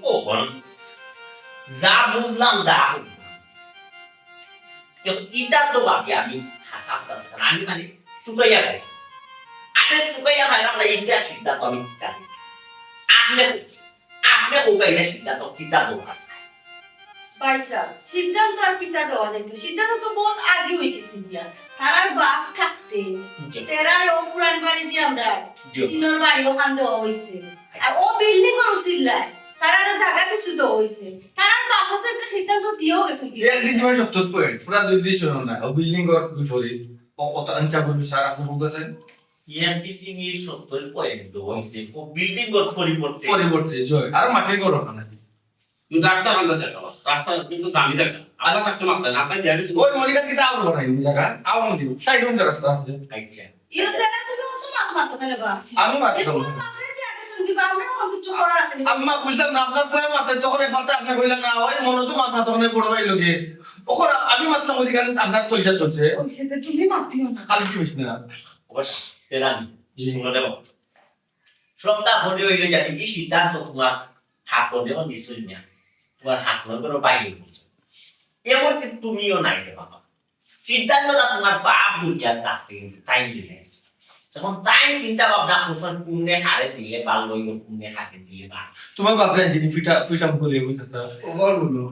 কখন যা বুঝলাম যা ইটা তো ভাবি আমি হাসাব আমি মানে টুকাইয়া খাই আগে টুকাইয়া খাইলাম না ইটা সিদ্ধান্ত আমি কিতা আপনি আপনি কোকাইলে সিদ্ধান্ত কিতা দো আছে পয়সা সিদ্ধান্ত আর পিতা দেওয়া যাইতো সিদ্ধান্ত তো বহুত আগে হয়ে গেছে বিয়া তারার বাপ থাকতে তেরার ও পুরান বাড়ি যে আমরা তিনর বাড়ি ওখান দেওয়া হয়েছে আর ও বিল্ডিং করছিলায় তারার জায়গা কিছু দেওয়া হয়েছে তারার বাপ তো একটা সিদ্ধান্ত দিয়েও গেছে এক দিস মানে 70 পয়েন্ট পুরা দুই দিস হলো না ও বিল্ডিং কর বিফরি ও কত আনচা বলি স্যার আপনি বলতেছেন ইয়ারপিসি এর 70 পয়েন্ট দো হইছে ও বিল্ডিং কর পরিবর্তে জয় আর মাটির ঘর ওখানে কিন্তু রাস্তা বান্ধা জায়গা রাস্তা কিন্তু দামি জায়গা আল্লাহ থাকতে মারতে না আপনার দেয়ালে ওই মনিকার কি দাও বানাই নি জায়গা আও আমি দিব সাইড রুম রাস্তা আছে আচ্ছা ইও তেরা তুমি অত মাত ফেলে বা আমি মাত্র আম্মা বুঝলাম না আপনার সাথে মাথায় তখন একবার আপনি কইলেন না ওই মনে তো মাথা তখন বড় ভাই লগে ওখানে আমি মাত্র মনিকার আপনার কইছা তোছে ওইসে তুমি মাতিও না খালি কি হইছ না অবশ্য তেরানি জি তোমরা দেখো সবটা হলে হইলে জানি কি সিদ্ধান্ত তোমার হাত দেও নিশ্চয় না তোমার হাত নগর বাইরে গেছে এমন কি তুমিও নাই রে বাবা সিদ্ধান্তটা তোমার বাপ দুনিয়ার কাছ থেকে টাইম দিলে যখন টাইম চিন্তা ভাবনা করছেন কোনে হারে দিলে ভালো হইব কোনে হাতে দিলে ভালো তোমার বাপরে জিনি ফিটা মুখলে বুঝতা ওভার হলো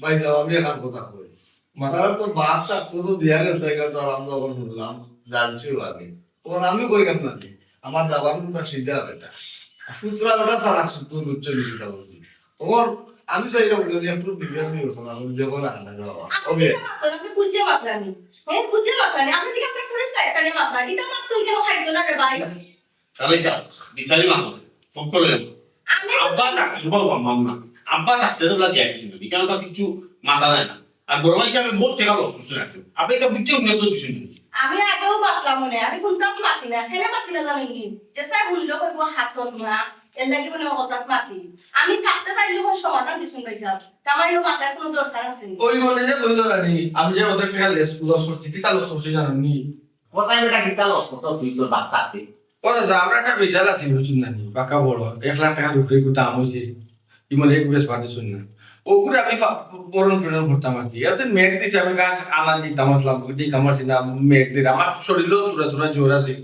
ভাই যাও আমি এখন কথা কই তারা তো বাপটা তো দিয়া গেছে তো আমরা যখন শুনলাম জানছিও আগে ওর আমি কই কেন না আমার দাবা আমি তো সিদ্ধা বেটা সুতরা বেটা সারা সুতর উচ্চ লিখিত বলছি ওর আমি চাইলাম যে একটু বিজ্ঞান নিয়ে ওসব আমি যখন আনা যাওয়া ওকে আপনি বুঝে মাত্রানি হ্যাঁ বুঝে মাত্রানি আপনি দিকে আপনার ফুলে সাইটানে মাত্রানি এটা মাত্র কেন খাইতো না রে ভাই তাহলে স্যার বিচারি মানো ফোন করে আমি আব্বা থাকতে বলবো মাম্মা আব্বা থাকতে তো লাগে কিছু কেন তো কিছু মাথা দেয় না আর বড় ভাই হিসাবে বহুত টাকা লস করছে রাখতে আপনি এটা বুঝতে উন্নত কিছু নেই আমি আগেও মাতলাম মনে আমি কোনটাও মাতি না খেলে মাতি না জানি যে স্যার হুনলো কইব হাতর না এর লাগি মনে হঠাৎ মাতি আমি থাকতে তাইলে কোন সমাধান দিছুন পাইছা তামার এর মাথার কোনো দরকার আছে ওই মনে যে কইলো রানি আমি যে ওদের খেয়াল লস করছি কি তা লস করছি জানেন নি কোথায় বেটা গীতা লস করছ তুই তোর বাপ থাকতে ওরা জাবরা একটা বিশাল আছে বুঝুন না নি বাঁকা বড় 1 লাখ টাকা উপরে দাম হইছে ইমনে এক বেশ বাড়ি শুন না ওগুলো আমি পরন পরন করতাম আর কি এত মেঘ দিছে আমি গাছ আনা দিতাম আসলাম দিতাম আসি না মেঘ দিয়ে আমার শরীরও তুরা তুরা জোরা দিই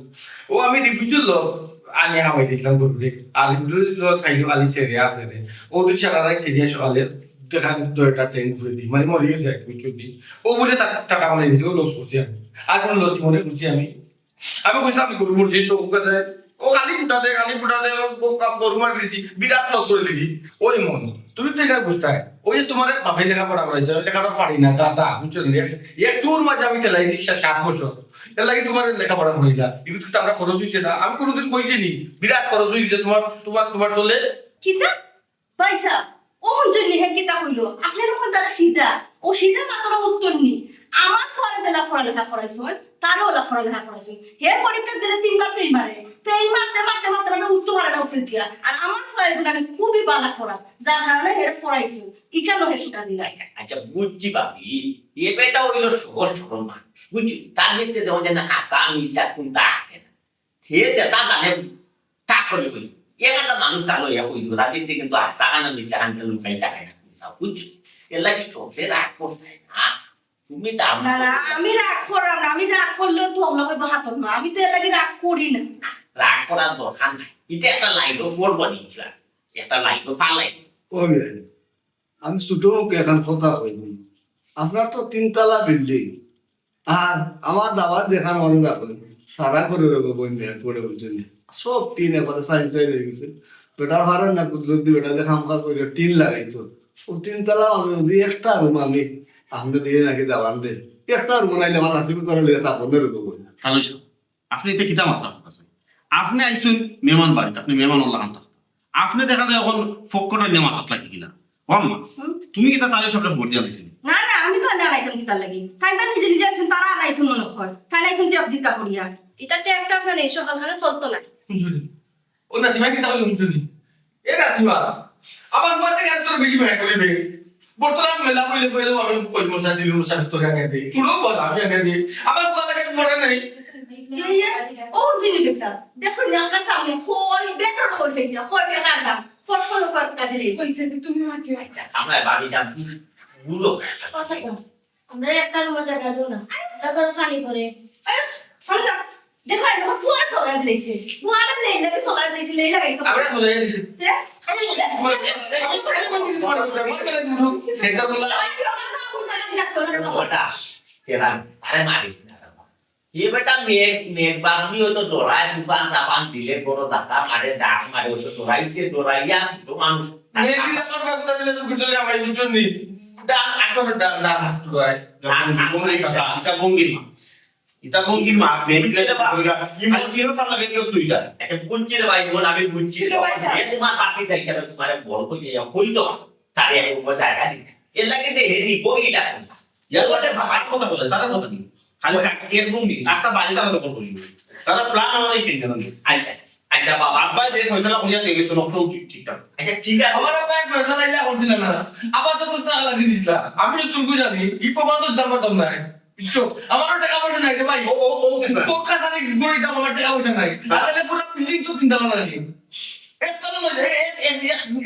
ও আমি রিফিউজি লো আনি হামাই দিছিলাম গরুরে আর রিফিউজি লো খাইলো আলি সেরে আছে রে ও দুই সারারাই সেরিয়া সকালে দেখা দুইটা ট্রেন ঘুরে দিই মানে মরে গেছে এক কিছু দিই ও বলে টাকা মানে দিয়েছে ও লস করছি আমি আর কোনো লস মনে করছি আমি বুঝলাম আমি গরু মরছি তো ও কাছে ও খালি ফুটা দে গরু মার দিয়েছি বিরাট লস করে দিয়েছি ওই মন তুমি তো এখানে বুঝতে ওই যে তোমার বাপের লেখাপড়া করাইছে লেখাটা পারি না দাদা বুঝছো একটুর মাঝে আমি চালাইছি 7 বছর এর লাগে তোমার লেখাপড়া করাইলা এগুলো তো আমরা খরচ হয়েছে না আমি কোনোদিন কইছি নি বিরাট খরচ হয়েছে তোমার তোলে কিতা পয়সা ও হঞ্জনি হে কিতা হইলো আপনার ওখান তারা সিধা ও সিধা মাত্র উত্তর নি আমার ফরে দিলা ফরা লেখা করাইছুন তারও ওলা ফরা লেখা করাইছুন হে পরীক্ষা দিলে 3 বার ফেল মারতে উত্তর পারে না উপরে দিয়া আর আমার ফরে গুলো খুবই বালা ফরা যার কারণে হের ফরাইছুন ইকানো হে ফুটা দিলা আচ্ছা বুঝছি বাবি এ বেটা হইলো সহজ সরল মানুষ বুঝছি তার ভিতরে যেমন যেন হাসা মিশা কোনটা আসে না ঠিক আছে তা জানে তা করে বলি 1000 মানুষ তাহলে ইয়া হইল তার ভিতরে কিন্তু হাসা আনা মিশা আনতে লুকাই থাকে না বুঝছি এর লাগে চোখে রাগ করতে না তুমি তা না না আমি রাগ করলাম না আমি রাগ করলেও তো ওগুলো কইব হাতর না আমি তো এর লাগে রাগ করি না রাগ করার দরকার নাই এটা একটা লাইনও পড়বো নিচ্ছিলাম একটা লাইনও ফালাই ওকে আমি ছোট মুখে এখন কথা কইনি আপনার তো 3 তলা বিল্ডিং আর আমার দাবার দেখানো মনে রাখুন সারা করে দেবো বন্যা পড়ে বলছেন সব টিন এবারে সাইজ হয়ে গেছে বেটার ভাড়া না কুদরতি বেটা দেখা আমার করে টিন লাগাইতো ও 3 তলা মানে যদি একটা রুম আমি আমরা দিয়ে নাকি দাবান দে একটা রুম নাইলে আমার নাতি তোরা লিয়ে তা বন্ধ রেখে বই তাহলে আপনি এতে কিতা মাত্রা আছে আপনি আইসুন মেহমান বাড়িতে আপনি মেহমান আল্লাহ আনতা আপনি দেখা যায় এখন ফক্কটা নিয়ে মাথাত লাগি কিনা আম্মা তুমি কিতা তাহলে সবটা খবর দিয়া দেখি না না আমি তো না নাইতাম কি তার লাগি তাই তার নিজে নিজে আইছুন তারা আনাইছুন মনে হয় তাই আইছুন টেপ দিতা করিয়া এটা ট্যাপটা ফেলে সকালখানে চলতো না শুনি ও নাসিমা কি তাহলে শুনি এ নাসিমা আমার ফুয়াতে কেন তোর বেশি ভয় করিবে বর্তমান মেলা কইলে ফেলে আমি কই মশা দিলু মশা তোর আগে দে তুইও বল আমি আগে দে আমার ফুয়াতে কেন ফরে নাই ও জিনি গেছা দেখুন আপনার সামনে কই বেটার হইছে এটা কই টাকার দাম ফটফট ফটকা দিলি কইছে যে তুমি মাটি আচ্ছা আমরা বাড়ি যান বুঝো আমরা একটা মজা গাদো না টাকার পানি পরে ফোন যা দেখো আমার ফুয়ার সোলা দিয়েছে ফুয়ার লেইলাকে সোলা দিয়েছে লেইলা গাইতো আমরা চলে যাইছি ওটা তেরা আরে মারিস না এ বেটা মেঘ বাগনি হয়তো ডরায় তুফান তাপান দিলে বড় জাতা মারে ডাক মারে হয়তো ডরাইছে ডরাইয়া তো মানুষ ইটা বঙ্গির মা ইটা বঙ্গির মা বেরিয়ে বাবা খালি চিরো ফাল লাগে কেউ দুইটা একটা বুঝছিরে ভাই বল আমি বুঝছি এ তোমার পাতি যাইছে তোমার বল কই হইতো তারে এক জায়গা দিতে এর লাগে যে হেরি বইলা ইয়ারপরে ভাই কথা বলে তারা কথা নেই খালি এক বঙ্গি রাস্তা বাইরে তারা দখল করি তারা প্ল্যান আমাদের কিনে দেন আচ্ছা আচ্ছা বাবা বাবা যে ফয়সালা করিয়া দিয়ে গেছে লক্ষ্য ঠিকঠাক আচ্ছা ঠিক আছে আমার আব্বা এক পয়সা লাইলা করছিল না আপাতত টাকা লাগিয়ে দিছিল আমি তুলকু জানি ই প্রমাণ তো দাম পাতাম না বুঝছো আমারও টাকা পয়সা নাই রে ভাই ও কোক কাছারে গড়িটা আমার টাকা পয়সা নাই তাহলে পুরো বিল্ডিং তো চিন্তা না নি একটা না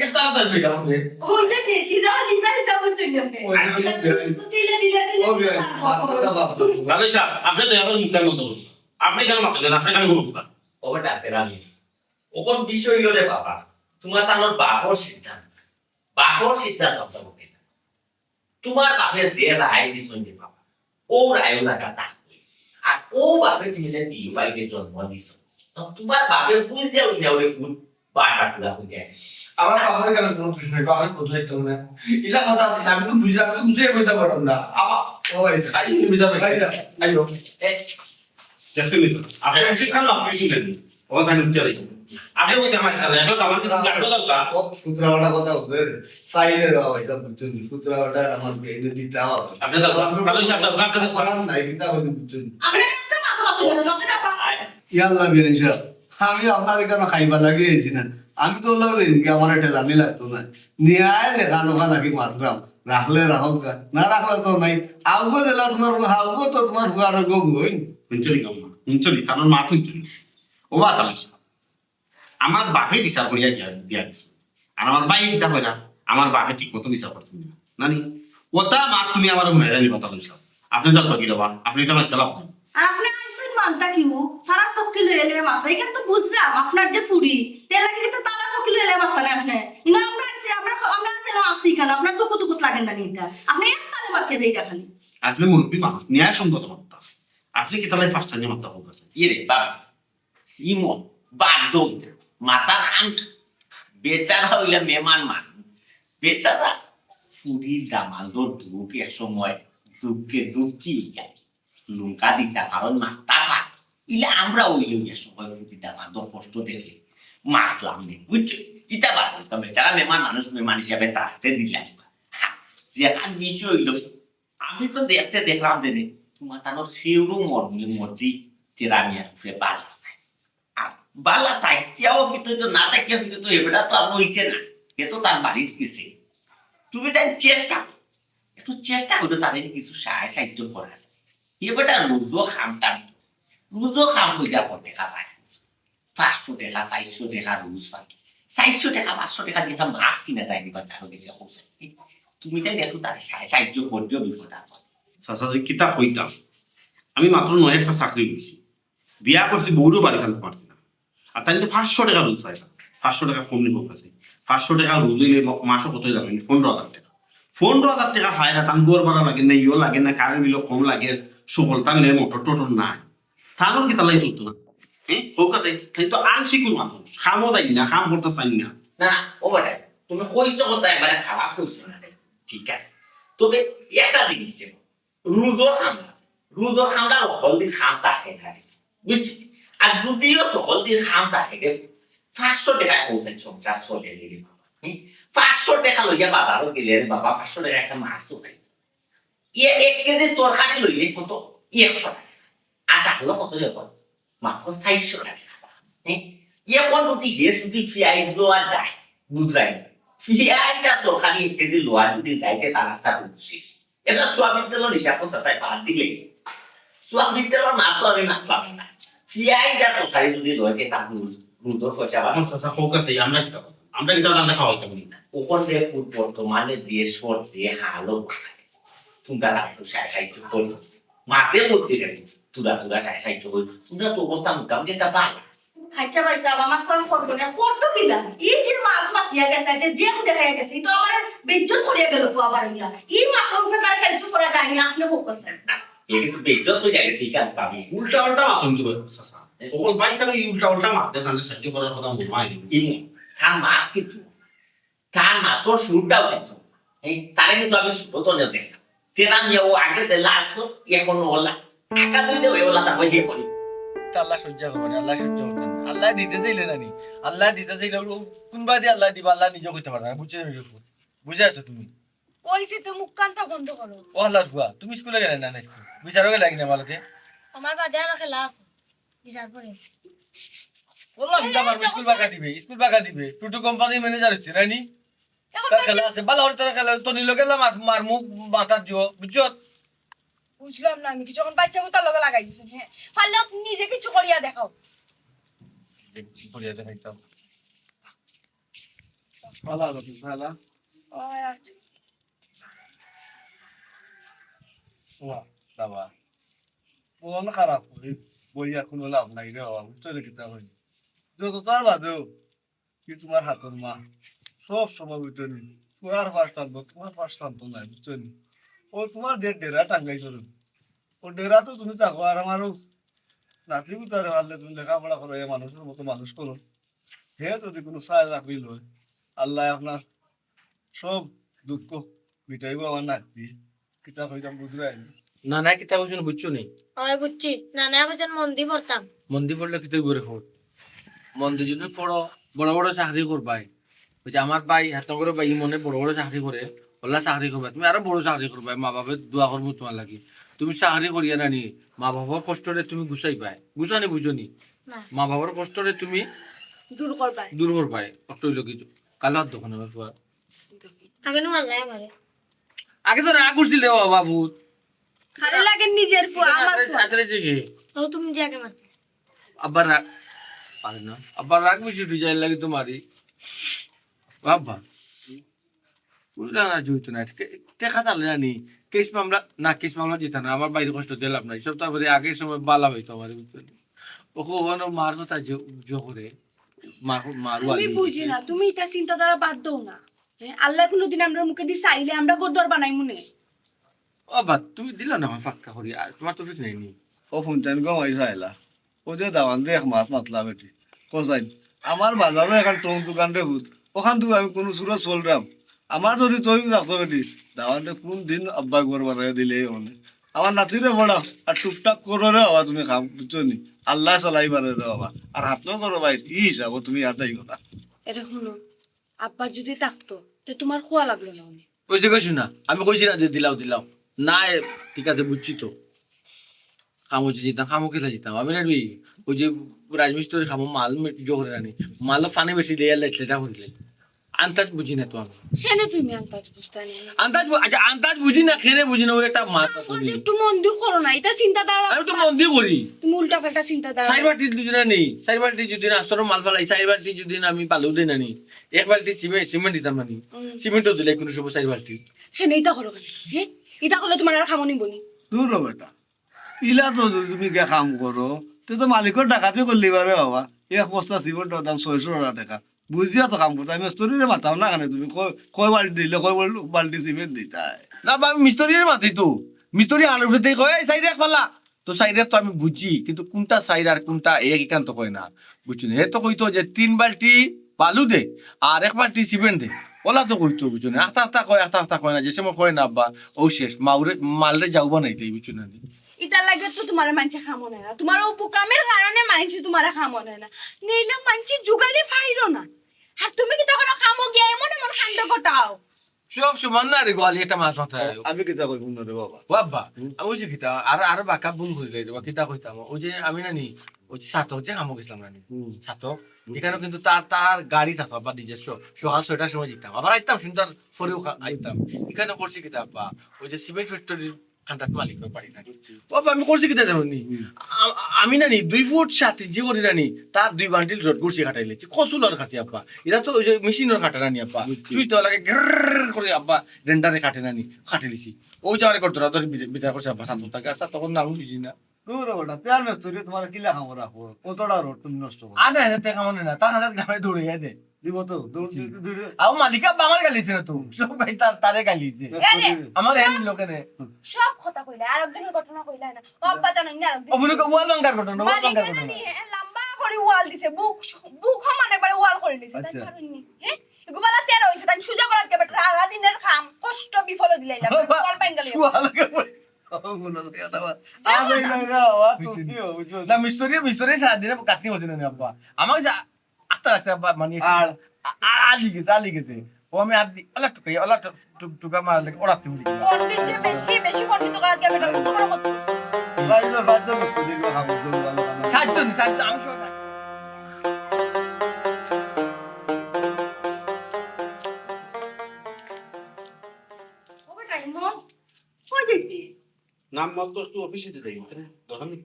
একটা তার ফিটা হবে ওই যে কি সিধা লিদা হিসাব হচ্ছে আপনি ওই যে দিলে দিলে দিলে ও বিয়াই মাথাটা বাপ রাজা সাহেব আপনি তো এখন মুখের মতো বলুন। আপনি কেন মাথা দেন আপনি কেন গুরু ওটা তেরামি ওকন বিষয় হইল রে বাবা তোমার তানোর বাপর সিদ্ধান্ত হবে তোমার বাপের যে রায় দিছন যে বাবা ও রায় লাগা থাকবে আর ও বাপের তুমি যে দিও বাইকে জন্ম দিছ তোমার বাপের বুঝে ওই না ওরে ফুট বাটা পুরা হয়ে গেছে আমার বাবার কেন কোনো দোষ নাই বাবার কথা হইতো না ইলা কথা আছে আমি তো বুঝলাম তো বুঝে কইতে পারলাম না আবার ও ভাইসা আই বুঝাবে ভাইসা আইও দেখতে নিছেন আপনি উচিত খান আপনি শুনেন ওখান থেকে উঠতে রাখুন আপনি ওই আমার এখন আমার কিছু লাগলো দরকার ও ফুতরাওয়াটা কথা বলে সাইলে রা ভাইসা বুঝছেন ফুতরাওয়াটা আমার বেইনে দিতে হবে আপনি তো ভালো সাহেব আপনার করার নাই কিতা বুঝছেন আপনি একটা মাথা আপনি আপনি আপা ইয়াল্লা বিয়াইসা আমি আপনার এখানে খাইবা লাগিয়েছি না আমি তো লাগে আমার একটা জানি লাগতো না নিয়ে আয় দেখানো নাকি মাত্রাম রাখলে রাখো না রাখলে তো নাই আবগো দিলা তোমার আবগো তো তোমার আর গো গইন হুঞ্চলি কাম্মা হুঞ্চলি তার মা হুঞ্চলি ও বা তালু সাহেব আমার বাপে বিচার করিয়া দিয়া গেছে আর আমার ভাই কিতা কইরা আমার বাপে ঠিক মতো বিচার করতে না নানি ওটা মা তুমি আমার মেরে নিবা তালু সাহেব আপনি দরকার কি দেবা আপনি তো আমার তেলাপ আর আপনি আইসুন মানতা কিউ তারা ফকিল এলে মাত্রা এখানে তো বুঝলাম আপনার যে ফুরি তেল লাগে তো তারা ফকিল এলে মাত্রা না আপনি ইনা আমরা আইছি আমরা কেন আসি কেন আপনার চোখ টুকুত লাগেন না নিতা আপনি এস্তালে মাকে যাইরা খালি আপনি মুরব্বী মানুষ ন্যায় সঙ্গত মাত্রা আপনি কি তাহলে ফার্স্ট টাইম মাত্রা হোক আছে ইরে বাবা ইমন বাদ মাথা খান বেচারা হইলে মেমান মান বেচারা ফুরির দামান্দর দুঃখ এক সময় দুঃখে দুঃখী যায় লঙ্কা দিতা কারণ মাথা ফাট ইলে আমরা ওইলে এক সময় ফুরির দামান্দর কষ্ট দেখে মাতলাম নে বুঝছো ইটা বাদ বেচারা মেমান মানুষ মেমান হিসাবে থাকতে দিলাম যেখান বিষয় হইল আমি তো দেখলাম যে তোমার তানোর সেউরও মর্জি তেরামিয়ার উপরে বালা বালা থাকিয়াও কিন্তু তো না থাকিয়া কিন্তু তো এবারটা তো আর হইছে না এ তো তার বাড়ির গেছে তুমি তাই একটু চেষ্টা করো তাদের কিছু সাহায্য করা আছে এবারটা রোজও খাম কইরা পর টাকা পায় 500 টাকা 400 টাকা রোজ পায় 400 টাকা 500 টাকা দিয়ে মাছ কিনা যায়নি বা চারো বেশি হচ্ছে তুমি তাই একটু তাদের সাহায্য করবেও বিপদ আছে সাসাজি কিতা হইতাম আমি মাত্র 9 একটা চাকরি করছি বিয়া করছি বউরও বাড়ি ফেলতে পারছি না আর তাই কিন্তু 500 টাকা রোজ চাই 500 টাকা ফোন নিব কাছে 500 টাকা রোজ দিলে মাসও কত যাবে 15,000 টাকা 15,000 টাকা খায় না তান গোর বাড়া লাগে না ইও লাগে না কারেন্ট বিলও কম লাগে সকলতা মিলে মোটর টোটর নাই তাহলে কি তালাই চলতো না হ্যাঁ হোক আছে তাই তো আলসিকুর মানুষ খামও দেয় না খাম করতে চাই না না ও বেটা তুমি কইছো কথা একবারে খারাপ কইছো না ঠিক আছে তবে একটা জিনিস দেখো রুজোর খামটা হলদির খামটা খেয়ে বুঝছি আর যদিও সকলদির খামটা খেয়ে 500 টাকায় পৌঁছায় সংসার চলে গেলে 500 টাকা লইয়া বাজারও গেলে রে বাবা 500 টাকা একটা মাছও খাই 1 কেজি তরকারি লইলে কত 100 টাকা আর ডাকলো কত যাবে মাত্র 400 টাকা এখন যদি হেস যদি পেঁয়াজ লোয়া যায় বুঝলাই পেঁয়াজ আর তরকারি 1 কেজি লোয়া যদি যাইতে তার রাস্তা বুঝছি এটা সোয়াবিন তেলের হিসাব করছে চাই বাদ দিলে সোয়াবিন তেলের মাত্র আমি মাতলাম না পেঁয়াজ আর তরকারি যদি লইতে তার রুজোর পয়সা এখন সাসা হোক আছে আমরা কিতা কথা আমরা কিন্তু রান্না খাওয়া হইতাম না ওখান যে ফুড বর্তমানে দেশর যে হাল অবস্থা তোমরা একটু সাহায্য করো মাঝে বলতে গেলে তোরা সাহায্য করি তোমরা তো অবস্থা মোটামুটি একটা ভালো আছে। আচ্ছা ভাই সাহেব আমার ফল করবো না করতো কিলা এই যে মাত মাতিয়া গেছে যে জেম দেখা গেছে তো আমার বেজ্জত করিয়া গেল আবার ইয়া এই মাথার উপরে তার সাহায্য করা যায় না আপনি ফোকাস না এ কিন্তু বেজ্জত হয়ে গেছে এই কাজ পাবি উল্টা উল্টা মাতুন দিব চাচা ওকল পয়সাকে উল্টা উল্টা মারতে তাহলে সাহায্য করার কথা বলমাই ইমু তার মাত কিন্তু তার মাতর শুরুটাও কিন্তু এই তারে কিন্তু আমি সুতন দেখলাম তেরা নিয়ে ও আগে যে লাস্ট এখন ওলা একা দুইতে ওলা তারপর দিয়ে করি আল্লাহ সহ্য করবে আল্লাহ সহ্য করতেন না আল্লাহ দিতে চাইলে নানি আল্লাহ দিতে চাইলে কোনবা দিয়ে আল্লাহ দিবা আল্লাহ নিজে করতে পারবে না বুঝে আছো তুমি ওইসে তো মুখ কান্তা বন্ধ করো ও আল্লাহর ফুয়া তুমি স্কুলে গেলে না স্কুল বিচারও গেলে কিনা ভালোকে আমার বাদে আর খেলা আছে বিচার করে বললাম সিধা পারবে স্কুল বাগা দিবে টুটু কোম্পানি ম্যানেজার হচ্ছে নানি তার খেলা আছে ভালো হলে তারা খেলা তো নিল গেলাম মার মুখ মাথা দিও বুঝছো বুঝলাম না আমি কিছু যখন বাচ্চা কোথাও লগে লাগাই দিছেন হ্যাঁ পারলে নিজে কিছু করিয়া দেখাও করিয়া দেখাইতাম ভালো রকম ভালো আচ্ছা বাবা মন খারাপ বইয়া কোনো লাভ নাই রে বাবা বুঝছো রে কিতা হই যত তার বাদেও কি তোমার হাতের মা সব সময় বুঝছো নি তোমার ফার্স্ট টানবো তোমার ফার্স্ট টানতো নাই বুঝছো নি ও তোমার যে ডেরা টাঙ্গাইছো রে ও ডেরা তো তুমি থাকো আর আমারও নাতি গুতারে পারলে তুমি লেখাপড়া করো এ মানুষের মতো মানুষ করো হে যদি কোনো সায় চাকরি লয় আল্লাহ আপনার সব দুঃখ মিটাইবো আমার নাতি কিতা হইতাম বুঝলাই না না কিতা কইছো বুঝছো নি আমি বুঝছি নানা এখন মন্দির পড়তাম মন্দির পড়লে কিতা করে ফোর মন্দির যদি পড়ো বড় বড় চাকরি করবাই ওই যে আমার ভাই হাত করে ভাই মনে বড় বড় চাকরি করে ওলা চাকরি করবা তুমি আরো বড় চাকরি করবা মা বাবার দোয়া করবো তোমার লাগি তুমি চাকরি করিয়া নানি মা বাবার কষ্টরে তুমি গুছাই পাই গুছানি বুঝনি না মা বাবার কষ্টরে তুমি দূর করবাই দূর করবাই অটই লোক কালার দোকানে বসবা আগে নো আল্লাহ আমারে আগে তো রাগ উঠছিল বাবু খালি লাগে নিজের ফু আমার ফু আসলে কি ও তুমি যে আগে মারতে আবার রাগ পারে না আবার রাগ বেশি উঠে যায় লাগে তোমারই বাবা বুঝলাম না জুইতো না টেকা তাহলে জানি কেস মামলা জিতা না আমার বাইরে কষ্ট দিলাম না এইসব তারপরে আগের সময় বালা হইতো আমার বুঝতে ওখানে মার কথা জো করে মারু আমি বুঝি না তুমি এটা চিন্তাধারা বাদ দাও না হ্যাঁ আল্লাহ কোনোদিন আমরা মুখে দিয়ে চাইলে আমরা গোদর বানাই মনে ও বা তুমি দিলা না আমার ফাক্কা করি আর তোমার তো ঠিক নেই নি ও ফুনচান গমাই চাইলা ও যে দাওয়ান দিয়ে এক মাছ মাতলা বেটি কোসাইন আমার বাজারও এখন টং দোকান রে হুত ওখান থেকে আমি কোনো সুরত চলরাম আমার যদি তৈরি রাখতো বেটি দাওয়ানটা কোন দিন আব্বা ঘর বানাই দিলে মানে আমার নাতিরে বড়া আর টুকটাক করো রে বাবা তুমি খাম বুঝছো নি আল্লাহ চালাই পারে রে বাবা আর হাত ন করো ভাই ই হিসাব তুমি আদাই কথা এটা শুনো আব্বার যদি থাকতো তো তোমার খোয়া লাগলো না উনি ওই যে কইছি না আমি কইছি না যে দিলাও না ঠিক আছে বুঝছি তো খামো যে জিতাম খামো খেতে জিতাম আমি না ওই যে রাজমিস্ত্রি খামো মাল জো করে রানি মাল ফানে বেশি দিয়ে লেটা করিলে আন্তাজ বুঝি না তো আমি কেন তুমি আন্তাজ বুঝতে নেই আন্তাজ বুঝি না খেলে বুঝি না ওই একটা মাথা করি একটু মন দিয়ে করো না এটা চিন্তাধারা আমি তো মন দিয়ে করি তুমি উল্টা পাল্টা চিন্তাধারা চার বাটি দুদিন নেই চার বাটি যদি রাস্তার মাল ফেলাই চার বাটি যদি আমি পালু দিই নানি এক বালতি সিমেন্ট দিতাম নানি সিমেন্টও দিলে কোনো সময় চার বালতি কেন এটা করো কেন হ্যাঁ এটা করলে তোমার আর খামো নিবনি দূর বেটা ইলা তো যদি তুমি কে কাম করো তুই তো মালিকের ডাকাতি করলি পারে বাবা এক বস্তা সিমেন্টের দাম 600 টাকা বুঝিয়া তো কাম করতে আমি স্টোরিরে মাতাও না কেন তুমি কয় বাল্টি দিলে কয় বাল্টি সিমেন্ট দিতাই না বা মিস্ত্রির মাথি তো মিস্ত্রি আলু ফেতে কয় এই সাইড এক পালা তো সাইডে তো আমি বুঝি কিন্তু কোনটা সাইড আর কোনটা এক একান্ত কয় না বুঝছি না হে তো কইতো যে 3 বালতি বালু দে আর এক বালতি সিমেন্ট দে ওলা তো কইতো বুঝছো না আস্তা কয় না যে সময় কয় না আব্বা ও শেষ মালরে যাওবা নাই তাই বুঝছো না এটা লাগে তো তোমার মানছে খামো না তোমার উপকামের কারণে মানছি তোমার খামো না নিলে মানছি যুগালি ফাইরো না আর তুমি কি তখন খামো গিয়ে এমন এমন কাণ্ড ঘটাও সব সমান না রে গোয়ালি একটা মাছ মাথায় আমি কিতা কইব না রে বাবা বাবা ওই যে কিতা আর বাঁকা ভুল করিলে কিতা কইতাম ওই যে আমি নানি ওই যে সাতক যে হামো গেছিলাম নানি সাতক এখানেও কিন্তু তার গাড়ি থাকতো আবার নিজস্ব সকাল 6টার সময় যেতাম আবার আইতাম সুন্দর ফরেও আইতাম এখানে করছি কিতা আব্বা ওই যে সিমেন্ট ফ্যাক্টরির খান্দাত মালিক পারি না বাবা আমি করছি কিতা জানো নি আমি নানি 2 ফুট 7 ইঞ্চি করি নানি তার 2 বান্ডিল রড গুড়ছি কাটাইলেছি কসুলার কাছে আব্বা এটা তো ওই যে মেশিনের কাটা নানি আব্বা চুই তো লাগে গ্রর করে আব্বা ডেন্ডারে কাটে নানি কাটিলিছি ওই যাওয়ারে করতো না তোর বিদায় করছে আব্বা শান্ত থাকে আচ্ছা তখন নাম বুঝি না দূর ওটা তেল মেস্তরি তোমার কিলা খামো রাখো কতটা রোড তুমি নষ্ট করো আধা হাজার টাকা মনে না তার হাজার গাড়ি দৌড়ে যায় দে দিব তো দূর দূর আও মালিক আব্বা আমার গালিছে না তো সব গাই তারে গালিছে আমার এন লোকেনে সব কথা কইলা আর একদিনের ঘটনা কইলা না অব্বা জানেন না আর অবুনে ওয়াল ভাঙার ঘটনা ওয়াল ভাঙার ঘটনা লম্বা করে ওয়াল দিছে বুক সমান একবারে ওয়াল করে দিছে তাই আচ্ছা। পারেননি হ্যাঁ গোবালা 13 হইছে তাই সুজা করার কে বেটা সারা দিনের কাম কষ্ট বিফলে দিলাইলা ওয়াল পাইন গেল ওয়াল পড়ে না মিস্ত্রি সারাদিনে কাটনি হচ্ছে না আব্বা আমাকে যে আত্মা লাগছে আব্বা মানে আর আলি গেছে ও আমি আদি অলা টুকা মারলে ওড়াতে বলি পণ্ডিত যে বেশি পণ্ডিত করার কে বেটা কত বড় কথা বাইরে মেস্তরি খামো জল ভালো সাহায্য আমি সব ও বেটা ইমন কই যেতে নাম মাত্র একটু অফিসে দেই দরকার নেই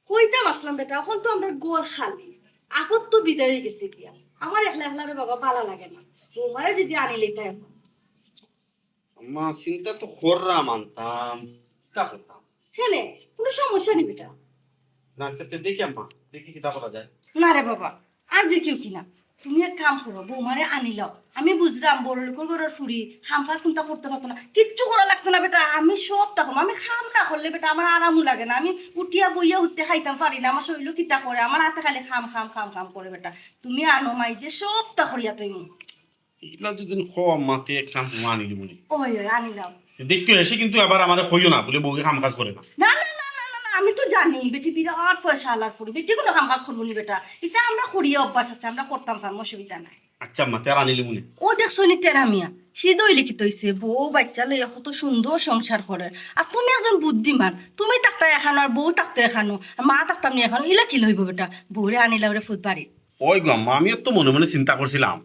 কইতাম আসলাম বেটা এখন তো আমরা গোর খালি আপদ তো বিদায় হয়ে গেছে দিয়া আমার একলা একলা রে বাবা ভালো লাগে না তোমারে যদি আনি লইতাম এখন আম্মা চিন্তা তো কররা মানতাম তা করতাম শুনে কোনো সমস্যা নেই বেটা না আচ্ছা দেখি আম্মা দেখি কি তা করা যায় না রে বাবা আর দেখিও কিনা তুমি এক কাম করো বৌমারে আনিলাও আমি বুঝলাম বড় লোকের ঘরের ফুরি খাম কাজ কোনটা করতে পারতো না কিচ্ছু করা লাগতো না বেটা আমি সব তখন আমি খাম না করলে বেটা আমার আরামও লাগে না আমি উঠিয়া বইয়া উঠতে খাইতাম পারি না আমার শরীরও কিতা করে আমার হাতে খালি খাম খাম খাম খাম করে বেটা তুমি আনো মাই যে সব তা করিয়া তুমি এগুলা যদি খ আম্মাতে একটা মানি মনে ওই ওই আনিলাও দেখতে এসে কিন্তু আবার আমার কইও না বলে বউকে কাম কাজ করে না না না না না না না আমি তো জানি বেটি বিরাট পয়সা আলার ফুরি বেটি কোনো কাম কাজ করবো নি বেটা এটা আমরা করিয়া অভ্যাস আছে আমরা করতাম পারবো অসুবিধা নাই আচ্ছা আম্মা তেরা আনিলে মনে ও দেখছো নি তেরা মিয়া সে দই লিখিত হইছে বউ বাচ্চা লইয়া কত সুন্দর সংসার করে আর তুমি একজন বুদ্ধিমান তুমি তাকতা এখানো আর বউ তাকতে এখানো আর মা তাকতাম নি এখানো ইলা কি লইব বেটা বউরে আনিলা ওরে ফুট বাড়ি ওই গো আম্মা আমিও তো মনে মনে চিন্তা করছিলাম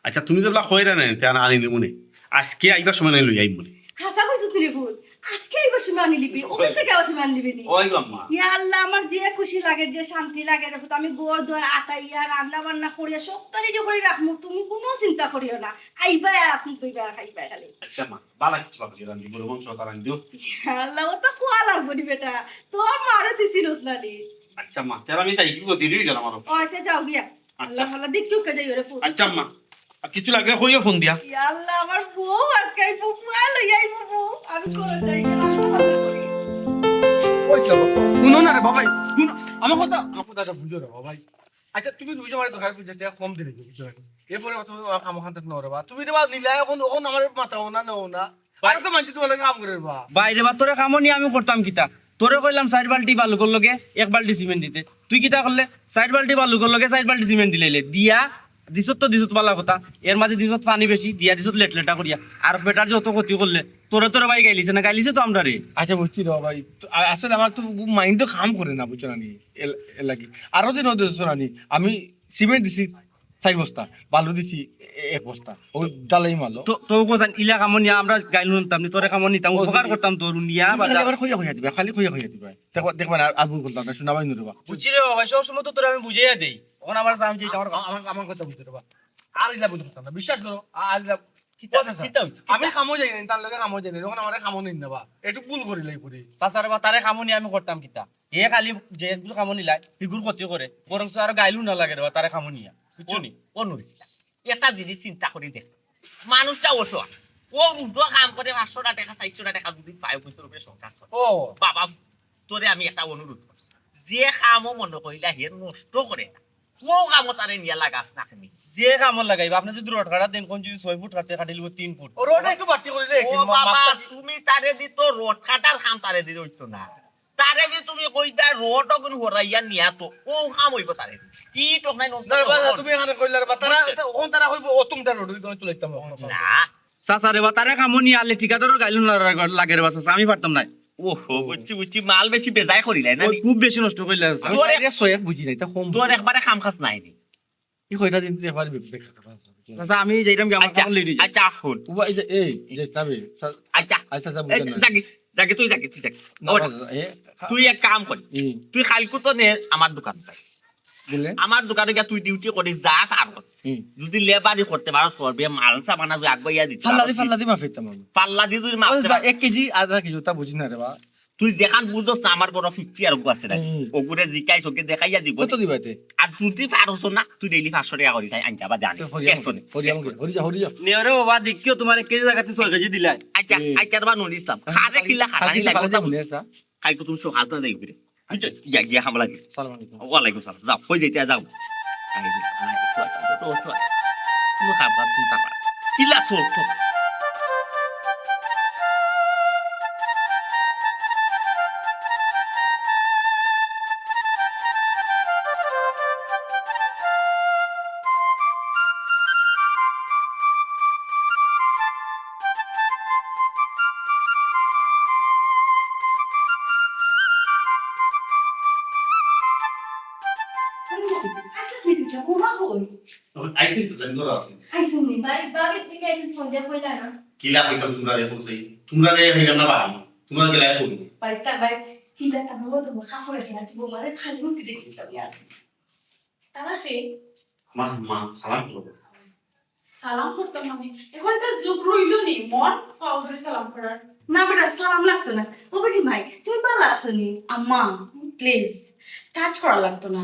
আচ্ছা তুমি যেগুলা কইরা না তেরা আনিলে মনে আজকে আইবার সময় নাই লই আইব মনে হাসা কইছিস নি ফুল আজকে এই বসে আনি লিবি অফিস থেকে আবার সময় আনি লিবি নি ওই গো আম্মা ইয়া আল্লাহ আমার যে খুশি লাগে যে শান্তি লাগে রে আমি গোর দোয়ার আটাইয়া রান্না বান্না করিয়া সব তো রেডি করে রাখমু তুমি কোনো চিন্তা করিও না আইবা আর আপনি কইবা আর খাইবা খালি আচ্ছা মা বালা কিছু বাকি রান্দি বড় মাংস তার আনি দিও ইয়া আল্লাহ ও তো খোয়া লাগবো নি বেটা তোর মারে দিছিস না নি আচ্ছা মা তেরা আমি তাই কি গো দিলই জানা আমার ওইতে যাও গিয়া আচ্ছা। আল্লাহ আল্লাহ দেখিও কে যাই ওরে ফুল আচ্ছা আম্মা আর কিছু লাগলে কইও ফোন দিয়া ইয়া আল্লাহ আমার বউ আজকে এই বউ লই আইবো বউ আমি করে যাই গেলাম শুনো না রে বাবাই শুনো আমার কথাটা বুঝো রে বাবাই আচ্ছা তুমি দুই জমারে দরকার বুঝে যা কম দিলে বুঝছো এরপরে তুমি কাম খান না রে বা তুমি রে বা নিলা এখন আমার মাথা না নাও না বাইরে তো মানছি তোমার কাম করে বা বাইরে বা তোরে কামনি আমি করতাম কিতা তোরে কইলাম 4 বালতি বালুকর লগে 1 বালতি সিমেন্ট দিতে তুই কিতা করলে 4 বালতি বালুকর লগে 4 বালতি সিমেন্ট দিলে দিয়া দিছত বালা কথা এর মাঝে দিছত পানি বেশি দিয়া দিছত লেটলেটা করিয়া আর বেটার যত ক্ষতি করলে তোরে ভাই গাইলিছে না গাইলিছে তো আমরা রে আচ্ছা বুঝছি রে ভাই আসলে আমার তো মাইন্ড তো কাম করে না বুঝছো না নি লাগি আরো দিন ওদের নানি আমি সিমেন্ট দিছি 4 বস্তা বালু দিছি 1 বস্তা ওই ডালাই মালো তো কোজান ইলা কামনি আমরা গাইলু তামনি তোরে কামনি তাম উপকার করতাম তোর নিয়া বাজা এবার কইয়া দিবা খালি কইয়া দিবা দেখবা না আবু করতাম না শোনাবাই নি রে বুঝছি রে বাবা সব সময় তো তোরে আমি বুঝাইয়া দেই এখন আমার দাম যেটা আমার কথা বুঝতে পারবা আর ইলা বুঝতে পারতাম না বিশ্বাস করো আর ইলা আমি কামো যাই না তার লগে কামো যাই না যখন আমার কামো নিন না বা একটু ভুল করিলাই করি তাছাড়া বা তারে কামনি আমি করতাম কিতা এ খালি যে কামনি লাই হিগুর ক্ষতি করে বরং আর গাইলু না লাগে রে বা তারে কামনিয়া বুঝছো নি অনুরিস্তা একটা জিনিস চিন্তা করে দেখ মানুষটা অসহায় ও উর্দু কাম করে 500 টাকা 400 টাকা যদি পায় কই তোর সংসার চলে ও বাবা তোরে আমি একটা অনুরোধ করি যে কামও মনে কইলা হে নষ্ট করে না ও কামও তারে নিয়া লাগাস না তুমি যে কামল লাগাইবা আপনি যদি রড কাটা দেন কোন যদি 6 ফুট কাটতে কাটিল 3 ফুট ও রোড একটু বাড়তি করিলে ও বাবা তুমি তারে দিত রোড কাটার কাম তারে দিতে হইতো না তারে দি তুমি কইতা রোড অগুন হরাইয়া নিয়া তো ও কাম হইব তারে কি তো নাই নষ্ট তুমি এখানে কইলা রে বা তারা ওখান তারা কইব ও তুমটা রোড দিতে তুলাইতাম না চাচা রে বা তারে কামনি আলে ঠিকাদারও গাইলু না লাগে রে বা চাচা আমি পারতাম না ওহো বুঝছি মাল বেশি বেজায় করিলাই না ওই খুব বেশি নষ্ট কইলা চাচা আমি সাইডে সয়েক বুঝি নাই তা কম তোর একবারে কাম খাস নাই নি ই কইটা দিন তে পারবি চাচা আমি যাইতাম কি আমার আচ্ছা কাম লই দিছি আচ্ছা শুন উবা এই যে এই যে তবে আচ্ছা আচ্ছা আচ্ছা এই বুঝেন জাগি যাকে তুই তুই এক কাম কর তুই কালকু তো নে আমার দোকান যাইস দিলে আমার দোকানে গিয়া তুই ডিউটি করিস যা পারস যদি লেবারি করতে পারস করবি মাল সামানা তুই আগবাইয়া দিতে ফাল্লা দি মাফিতাম আমি পাল্লা দিয়ে তুই মাপতে পারবি। 1 কেজি আধা কেজি তা বুঝি না রে বা তুই যেখান বুঝস না আমার বড় ফিচ্ছি আর আছে না ওগুরে জিকাইস ওকে দেখাইয়া দিব কত দিবাতে আর যদি পারস না তুই ডেইলি 500 টাকা করিস আনছা বা জানিস কেষ্ট নে হরি যা নেওরে বাবা দেখিও তোমার 1 কেজি জায়গাতে 6 কেজি দিলাই আচ্ছা আচ্ছা বা নুন ইসলাম খারে কিলা খারানি লাগো তা বুঝ নেসা কালকে তুমি সকাল তো দেখবি রে বুঝছো ইয়া গিয়া হামলা দিস সালাম আলাইকুম ওয়ালাইকুম সালাম যাও কই যাইতে যাও কোনো কাম কাজ করতে পার কিলা সরত আচ্ছা স্মিতা ওমা কই আইসি তো জানি ধরা আছে আইসুন নি ভাই বাবির দিকে আইসেন ফোন দিয়ে কইলা না কিলা হইতাম তোমরা রে কইছাই তোমরা রে হইলাম না বাড়ি তোমরা গেলা কই বাড়িতে বাই কিলা তাবো তো খাফরে খেলা দিব মারে খালি মুখ দেখি তো ইয়ার তারা ফে মা সালাম করো সালাম করতাম আমি এখন তো যুগ রইল নি মন ফাউডার সালাম করার না বেটা সালাম লাগতো না ও বেটি মাই তুমি ভালো আছো নি আম্মা প্লিজ টাচ করা লাগতো না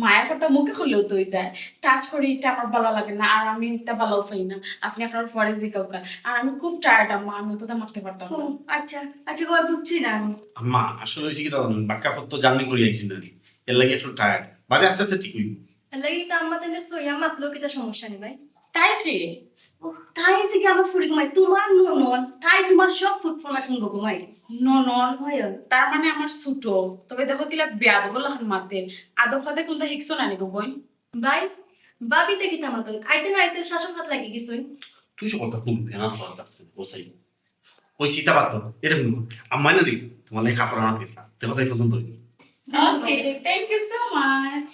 মায়ের কথা মুখে খুললেও তো যায় টাচ করি এটা আমার ভালো লাগে না আর আমি এটা ভালো পাই না আপনি আপনার পরে জিকাউকা আর আমি খুব টায়ার্ড আম্মা আমি তো মারতে পারতাম ও না আচ্ছা আচ্ছা কই বুঝছি না আমি আম্মা আসলে হইছে কি দাদা বাক্কা পত্র জার্নি করি আইছেন না এর লাগি একটু টায়ার্ড বাদে আস্তে আস্তে ঠিক হইব লাগি তা আম্মা তেনে সইয়া মাতলো কি তা সমস্যা নেই ভাই তাই ফে ও তাই যে কি আমার ফুড়ি ঘুমাই তোমার নন তাই তোমার সব ফুড ফরমেশন ঘুমাই নন হয় তার মানে আমার ছোট তবে দেখো কিলা বেয়াদ বল এখন মাতে আদব ফাদে কোনটা হিকছো না নিগো বই ভাই বাবিতে কি তামাতন আইতে না আইতে শাসন হাত লাগি কিছুই তুই সকলটা কোন ফেনা তো যাচ্ছে বসাই ওই সীতা পাত্র এরকম আম্মা না রে তোমার লাই খাবার আনাতে গেছিলাম দেখো তাই পছন্দ হইনি okay thank you so much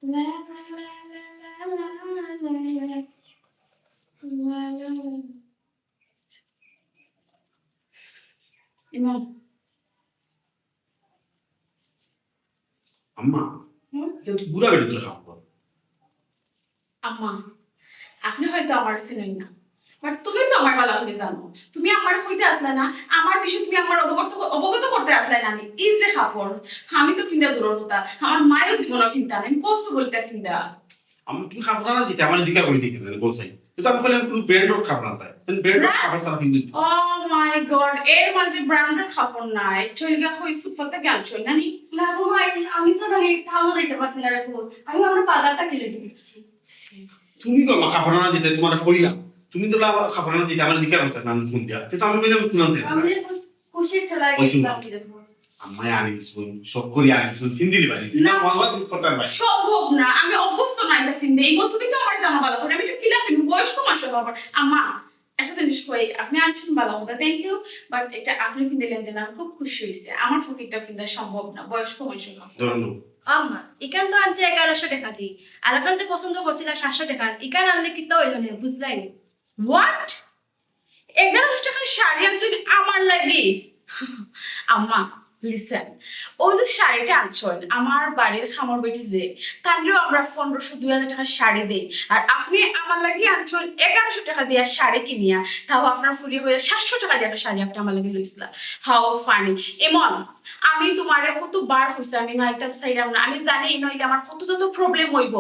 লা লা লা লা লা লা লা ইমন আম্মা কিন্তু বুড়া বেড়ে তোর খাওয়া আম্মা আপনি হয়তো আমার চিনেন না বাট তুমি তো আমার ভালো করে জানো তুমি আমার হইতে আসলে না আমার বিষয়ে তুমি আমার অবগত করতে আসলে না এই যে কাপড় আমি তো ফিন্দা দূরের কথা আমার মায়ের জীবনও ফিনতা আমি কষ্ট বলতে ফিন্দা আমি তুমি খাবার আনা দিতে আমার অধিকার করে দিতে পারে বলছাই কিন্তু আমি বললাম কোনো ব্র্যান্ডের খাবার আনতে তুমি ব্র্যান্ডের খাবার সারা কিন্তু ও মাই গড এর মাঝে ব্র্যান্ডের কাপড় নাই চলিগা হই ফুটফাতে গান ছই না নি না গো ভাই আমি তো না টাউন যাইতে পারছি না রে ফুল আমি আমার বাজারটা কিনে দিচ্ছি তুমি তো আমার খাবার আনা দিতে তোমার কইলাম তুমি তো আমার খাবার আনা দিতে আমার অধিকার হতো না আমি ফোন দিয়া তো আমি কইলাম তুমি আনতে আমি খুশি ঠেলাই গেছিলাম কি দেখো আম্মাই আনি শুন সব করি আনি শুন ফিন দিলি বাড়ি না মনবাস করতে পারবে সম্ভব না আমি অভ্যস্ত না এটা ফিন্দে এই তুমি তো আমার জানা ভালো করে আমি তো কিলা ফিন বয়স্ক মাস বাবা আম্মা একটা জিনিস কই আপনি আনছেন ভালো কথা থ্যাংক ইউ বাট এটা আপনি ফিন্দিলেন যে না আমি খুব খুশি হইছে আমার ফকিরটা ফিন্দা সম্ভব না বয়স্ক মানুষের কথা ধন্যবাদ আম্মা ইকান তো আনছে 1100 টাকা দি আর এখন তো পছন্দ করছিল 700 টাকা ইকান আনলে কি তো হইল না বুঝলাই নি হোয়াট 1100 টাকার শাড়ি আনছেন আমার লাগি আম্মা লিসেন ও যে শাড়িটা আনছেন আমার বাড়ির খামর বেটি যে তারও আমরা 1500-2000 টাকার শাড়ি দেই আর আপনি আমার লাগি আনছেন 1100 টাকা দিয়ে শাড়ি কিনিয়া তাও আপনার ফুরি হয়ে 700 টাকা দিয়ে একটা শাড়ি আপনি আমার লাগি লইছিলা হাউ ফানি এমন আমি তোমারে কতবার হইছে আমি নাইতাম চাইলাম না আমি জানি নইলে আমার কত যত প্রবলেম হইব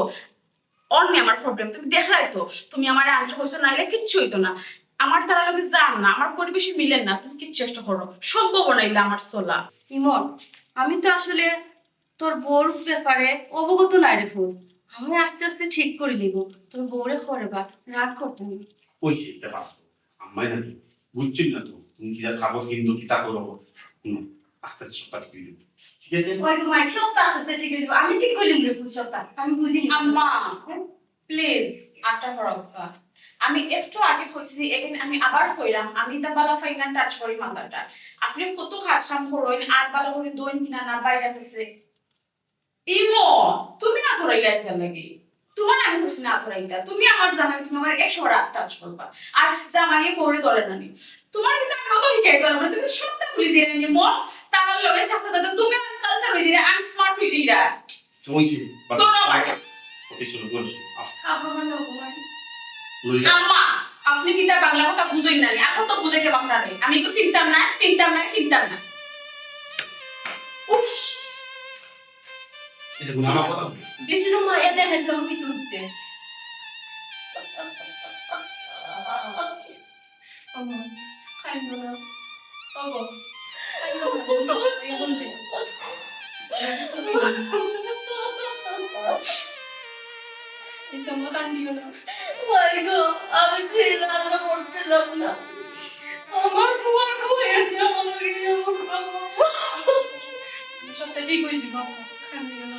অন্য আমার প্রবলেম তুমি দেখাই তো তুমি আমার আনছো হইছো নাইলে কিচ্ছু হইতো না আমার তারা লোকে জান না আমার পরিবেশে মিলেন না তুমি কি চেষ্টা করো সম্ভব নাইলে আমার চলা ইমন আমি তো আসলে তোর বউর ব্যাপারে অবগত নাই রে ফুল আমি আস্তে আস্তে ঠিক করে লিব তোর বউরে করে বা রাগ করতাম কইছি তে পারতো আম্মাই না বুঝছিস না তো তুমি কি যা খাবো কিন্তু কি তা করো আস্তে আস্তে সব ঠিক হয়ে যাবে ঠিক আছে ওই তো মাই সব আস্তে আস্তে ঠিক হয়ে যাবে আমি ঠিক করলিম রে ফুল সবটা আমি বুঝি আম্মা প্লিজ আটা হরকা আমি একটু আগে হইছি এখানে আমি আবার কইরাম আমি তা বালা ফাইনা টাচ করি মাথাটা আপনি কত কাজ কাম করেন আর বালা করে দইন কিনা না বাইরে আছে ইমো তুমি না ধরাইলা একটা লাগি তোমার আমি খুশি না ধরাইতা তুমি আমার জামাই তুমি আমার 100 টাচ করবা আর জামাই পরে দলে নানি তোমার কিন্তু আমি কত শিখাই তো না তুমি সবটা ভুলে যাই নি মন তার লগে থাকতে থাকতে তুমি আমার কালচার হয়ে যাই আমি স্মার্ট হয়ে যাই হইছে তোর আমার ওকে চলো বলো আপনার না আম্মা আপনি কি তা বাংলা কথা বুঝেন না এখন তো বুঝাইতে আপনারে আমি তো চিনতাম না উফ এটা গুণ আমার কথা বেশি লোক মায়া দেখে তো কি তুলছে খাইবো না ওগো খাইবো না এই বলতে এটা আমার কান্দিও না ভাই গো আমি ছিলাম না পড়ছিলাম না আমার ফুয়ার হয়েছে আমার কি অবস্থা সবটা ঠিক হয়েছে বাবা কান্দিও না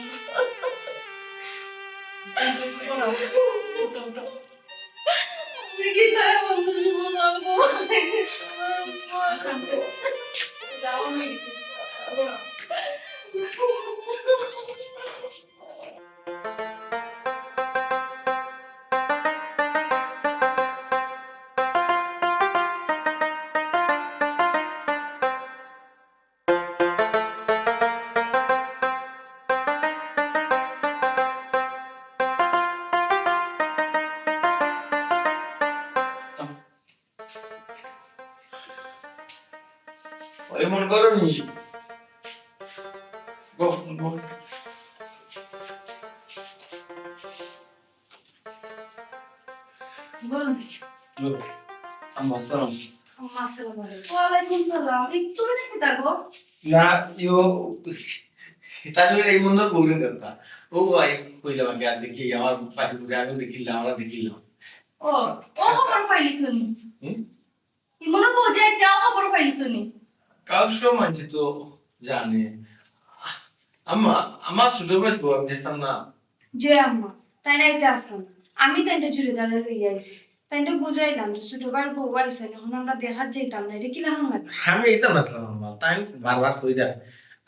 আমি কি তাই বন্ধু বলবো যাও আমি কিছু ওই মন করো নি গো গো গরম গো আম্মা সালাম ওয়ালাইকুম সালাম তুমি দেখে থাকো না ইও তাহলে এই মন বউরে দেবতা ও ভাই কইলাম আগে আর দেখি আমার পাশে ঘুরে আমি দেখিলাম আমরা দেখিলাম ও খবর পাইলি শুনি হুম মনে বউ যাই যাও খবর পাইলি শুনি কাউশ মানছি তো জানে আম্মা আমার ছোট ভাই তো আমি দেখতাম না যে আম্মা তাই না এটা আসলাম আমি তাইটা জুড়ে জানে লইয়া আইছি তাইটা বুঝাইলাম যে ছোট ভাইয়ের বউ আইছে এখন আমরা দেখার যাইতাম না এটা কি লাগান লাগে আমি এইতাম আসলাম আম্মা তাই বারবার কইরা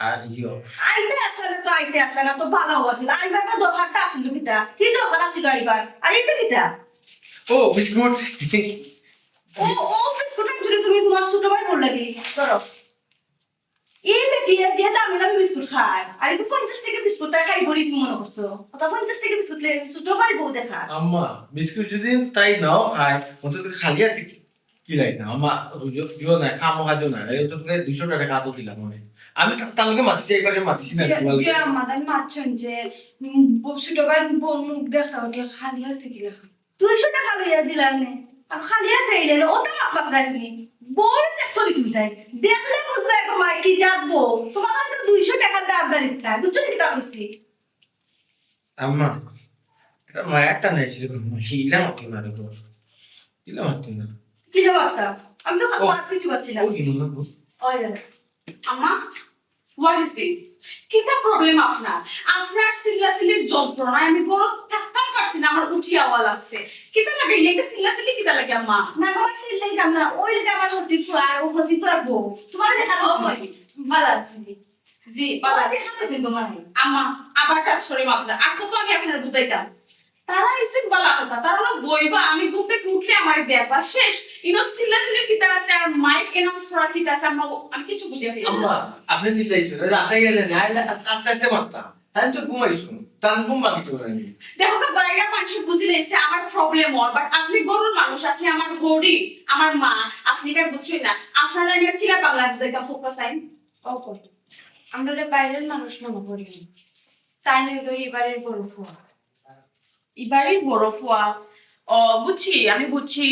আর ইও আইতে আসলে না তো ভালো আছিল আইবার না দরকারটা আছিল কিতা কি দরকার আছিল আইবার আর এইটা কিতা ও বিস্কুট ও বিস্কুট জুড়ে তুমি তোমার ছোট ভাই বল লাগি ধরো এই বেটি দিয়ে দামি দামি বিস্কুট খায় আর এই 50 টাকা বিস্কুট তা খাই বলি তুমি মনে করছো ওটা 50 টাকা বিস্কুট লে ছোট ভাই বউ দেখা আম্মা বিস্কুট যদি তাই নাও খায় অন্তত খালি আছে কি লাই না আম্মা রুজো না খামো খাজো না এই তো 200 টাকা কাটো দিলাম আমি তার লগে মারছি একবারে মারছি না যে আম্মা তাই মারছেন যে ছোট ভাইয়ের বউ মুখ দেখা ওটা খালি হাতে কি লেখা 200 টাকা লইয়া দিলাম নে আর খালি আর দেইলে ওটা মাপা রাখবি বড় দেখছো তুমি তাই দেখলে বুঝবে এখন মাই কি যাবো তোমার কাছে 200 টাকা দাবদারি না বুঝছো কি তা কইছি আম্মা এটা মায়াটা নাই সেরকম হিলা মত না রে হিলা মত না কি জবাবটা আমি তো ও। আর কিছু পাচ্ছি না ও কি মনে গো ওই দেখো আম্মা হোয়াট ইজ দিস কিটা প্রবলেম আপনার সিল্লাসিলির যন্ত্রণায় আমি বড় থাকতাম পারছি না আমার উঠিয়া আওয়া লাগছে কিটা লাগে ইলেকে সিল্লাসিলি কিটা লাগে আম্মা না তোমার সিলাই কাম না ওই লেগে আমার হতি ফুয়ার ও হতি ফুয়ার বউ তোমার দেখানো হয় ভালো আছে জি বাবা বাবা দেখাতে দিন তোমার আম্মা আবার টাচ করে মাপলা আর তো আমি আপনার বুঝাইতাম তারা এসে বলা কথা তারা না বইবা আমি ঘুম থেকে উঠলে আমার ব্যাপার শেষ ইনো সিল্লাসিলির কিটা আছে আর মাইক এনাউন্স করা কিটা আছে আম্মা আমি কিছু বুঝিয়ে ফেলি আম্মা আপনি চিল্লাইছো না আপনি গেলে না আস্তে আস্তে মারতাম তাই তো ঘুমাইছো তান ঘুম বাকি তো নাই দেখো তো বাইরে মানুষ বুঝি লাইছে আমার প্রবলেম ওর বাট আপনি গরুর মানুষ আপনি আমার হরি আমার মা আপনি কার বুঝছই না আপনারা আমি আর কিলা বাংলা বুঝাইতাম ফোকাস আইন অপর আমরা বাইরের মানুষ মনে করি না। তাই নইলো এবারের বড় ফুয়া এবারের বড় ফুয়া বুঝছি আমি বুঝছি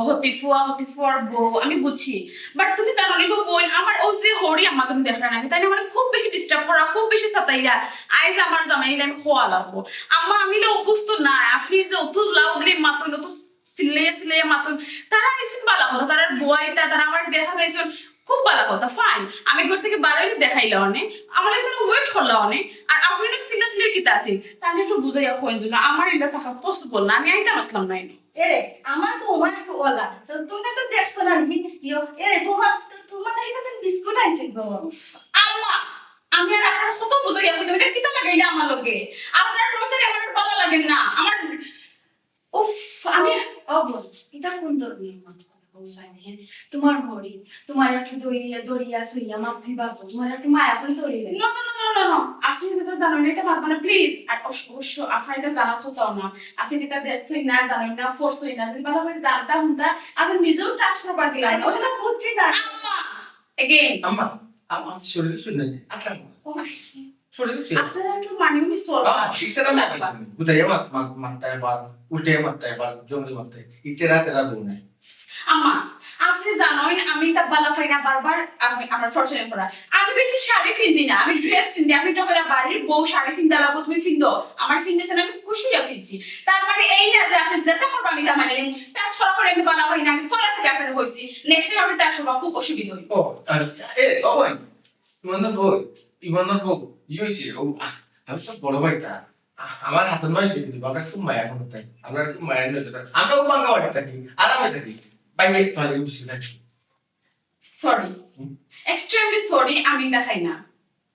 হতি ফুয়ার বউ আমি বুঝছি বাট তুমি জানো নি গো বোন আমার ও যে হরি আম্মা তুমি দেখরা না তাই না মানে খুব বেশি ডিস্টার্ব করা খুব বেশি সাতাইরা আইজ আমার জামাইলে আমি খোয়া লাগবো আম্মা আমি অভ্যস্ত না আপনি যে অত লাউডলি মাতন অত সিলে মাতন তারা এসে বালা কথা তারা বয়টা তারা আমার দেখা গেছেন খুব ভালো কথা ফাইন আমি ঘর থেকে বাড়াইলে দেখাইলা অনেক আমার লাগে তারা ওয়েট করলা অনেক আর আপনি একটু সিরিয়াসলি কিতা আছে তাহলে একটু বুঝাইয়া হইন জন্য আমার এটা থাকা পসিবল না আমি আইতাম আসলাম নাই এরে আমার তো ওমান একটু ওলা তো তুমি তো দেখছো না নি ইয়ো এরে তোমার এখানে বিস্কুট আনছে গো আম্মা আমি আর আপনার কত বুঝাইয়া হইতাম এটা কিতা লাগাই না আমার লগে আপনার টর্চার আমার ভালো লাগে না আমার উফ আমি ও বল এটা কোন ধরনের তোমার হরি তোমার একটু দড়িয়া সইয়া মাতৃ বাবু তোমার একটু মায়া করে দড়িয়ে no no no no no no আপনি যেটা জানেন এটা পারবেন না প্লিজ। আর অবশ্য আপনার এটা জানা কথাও না, আপনি যেটা দেখছই না জানেন না ফোর্সই না, যদি ভালো করে জানতাম তা আপনি নিজেও টাচ করবার দিলেন না। ওটা তো বুঝছি না আম্মা এগেইন আম্মা আমার শরীরে শুনে আচ্ছা শরীরে শুনে আপনারা একটু মানিয়ে চল শিক্ষাটা না বুঝাইয়া মাত্তায় বার উল্টে মাত্তায় বার জঙ্গলি মাত্তায় ইতেরা তেরা দৌ নাই আম্মা আপনি জানেন আমি তা বালা ফাইনা বারবার আমি আমার ফরচুনে করা আমি তো একটু শাড়ি ফিন্দি না, আমি ড্রেস ফিন্দি। আপনি তো করে বাড়ির বউ শাড়ি ফিন্দা লাগো, তুমি ফিন্দো আমার ফিন্দেছেন আমি খুশি হয়ে ফিরছি। তার মানে এই না যে আপনি যেটা করবো আমি তা মানে তার ছড়া করে আমি বালা ফাইনা আমি ফলা থেকে আপনার হয়েছি, নেক্সট টাইম আমি তার সব খুব অসুবিধা হই। ও এ অবই ইমানের বউ ইউসি ও আমি তো বড় ভাইটা আমার হাতে নয় দেখি দিব আমরা খুব মায়া এখন তাই আমরা একটু মায়া নিয়ে যেতে আমরাও বাঙ্গা বাড়ি থাকি আরামে থাকি বাইরে পারে বেশি থাকি সরি, এক্সট্রিমলি সরি, আমি তা খাই না।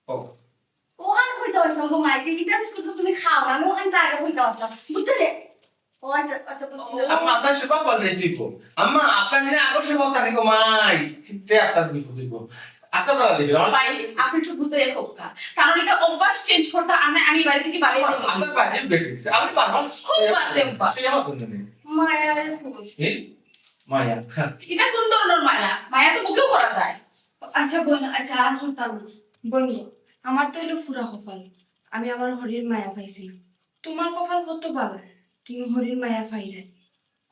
ও ওখানে হইতে আসলাম গো মাইতে গিটা বিস্কুট তুমি খাও না, আমি ওখানে আগে হইতে আসলাম বুঝছো রে। ও আচ্ছা আচ্ছা বুঝছি না। আম্মা আপনার সেবা বলতে দিব আম্মা আপনার নিয়ে আগর সেবা তাকে গো মাই তে আপনার বিপদ দিব আপনার বলা দিবি ভাই আপনি একটু বুঝে খোকা, কারণ এটা অভ্যাস চেঞ্জ করতে আমি বাড়ি থেকে বাইরে যাবো। আপনার বাজে বেশি আমি পারবো খুব বাজে অভ্যাস। সেবা করতে নেই মায়ের ফুল মায়া এটা কোন ধরনের মায়া? মায়া তো মুখেও করা যায়। আচ্ছা বোন, আচ্ছা আর হতাম না বোন গো, আমার তো এলো ফুরা কপাল, আমি আমার হরির মায়া পাইছি। তোমার কপাল কত ভালো, তুমি হরির মায়া পাইলে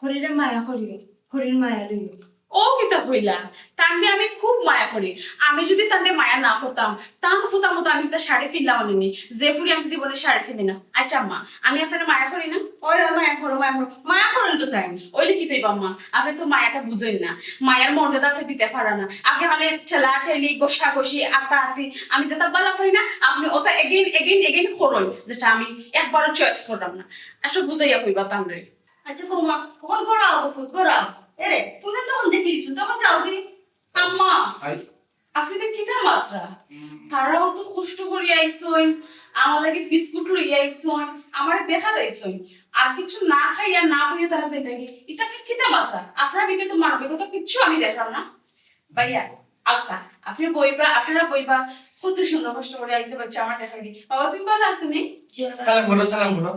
হরিরে মায়া করিও, হরির মায়া লইও। ও কিতা হইলা তানকে আমি খুব মায়া করি, আমি যদি তানকে মায়া না করতাম তান ফুতা মতো আমি তার শাড়ি ফিরলাম অনেক যে ফুলি আমি জীবনে শাড়ি ফিরি না। আচ্ছা আম্মা আমি আপনার মায়া করি না? ওই মায়া করো মায়া করেন তো তাই ওইলে কি চাইব আম্মা, আপনি তো মায়াটা বুঝেন না, মায়ের মর্যাদা আপনি দিতে পারেন না। আপনি হলে ঠেলা ঠেলি গোসা গোসি আত্মা আত্মি আমি যেটা বলা পাই না আপনি ওটা এগেইন এগেইন এগেইন করই, যেটা আমি একবারও চয়েস করলাম না। আসলে বুঝাইয়া কইবা তামরে। আচ্ছা বৌমা কখন করাও ফুট করাও এরে তুমি তখন দেখিস তখন যাও কি আম্মা আই আপনি তো কিতা মাত্রা তারাও তো কষ্ট করি আইসইন, আমার লাগে বিস্কুট লই আইসইন, আমার দেখা যাইসইন আর কিছু না খাইয়া না বইয়া তারা যাই থাকি, এটা কি কিতা মাত্রা? আপনার ভিতরে তো মানবিকতা কিচ্ছু আমি দেখলাম না। ভাইয়া আক্কা আপনি বইবা, আপনারা বইবা কত সুন্দর কষ্ট করে আইসে বাচ্চা আমার দেখা দি। বাবা তুমি ভালো আছো নি? সালাম করো সালাম করো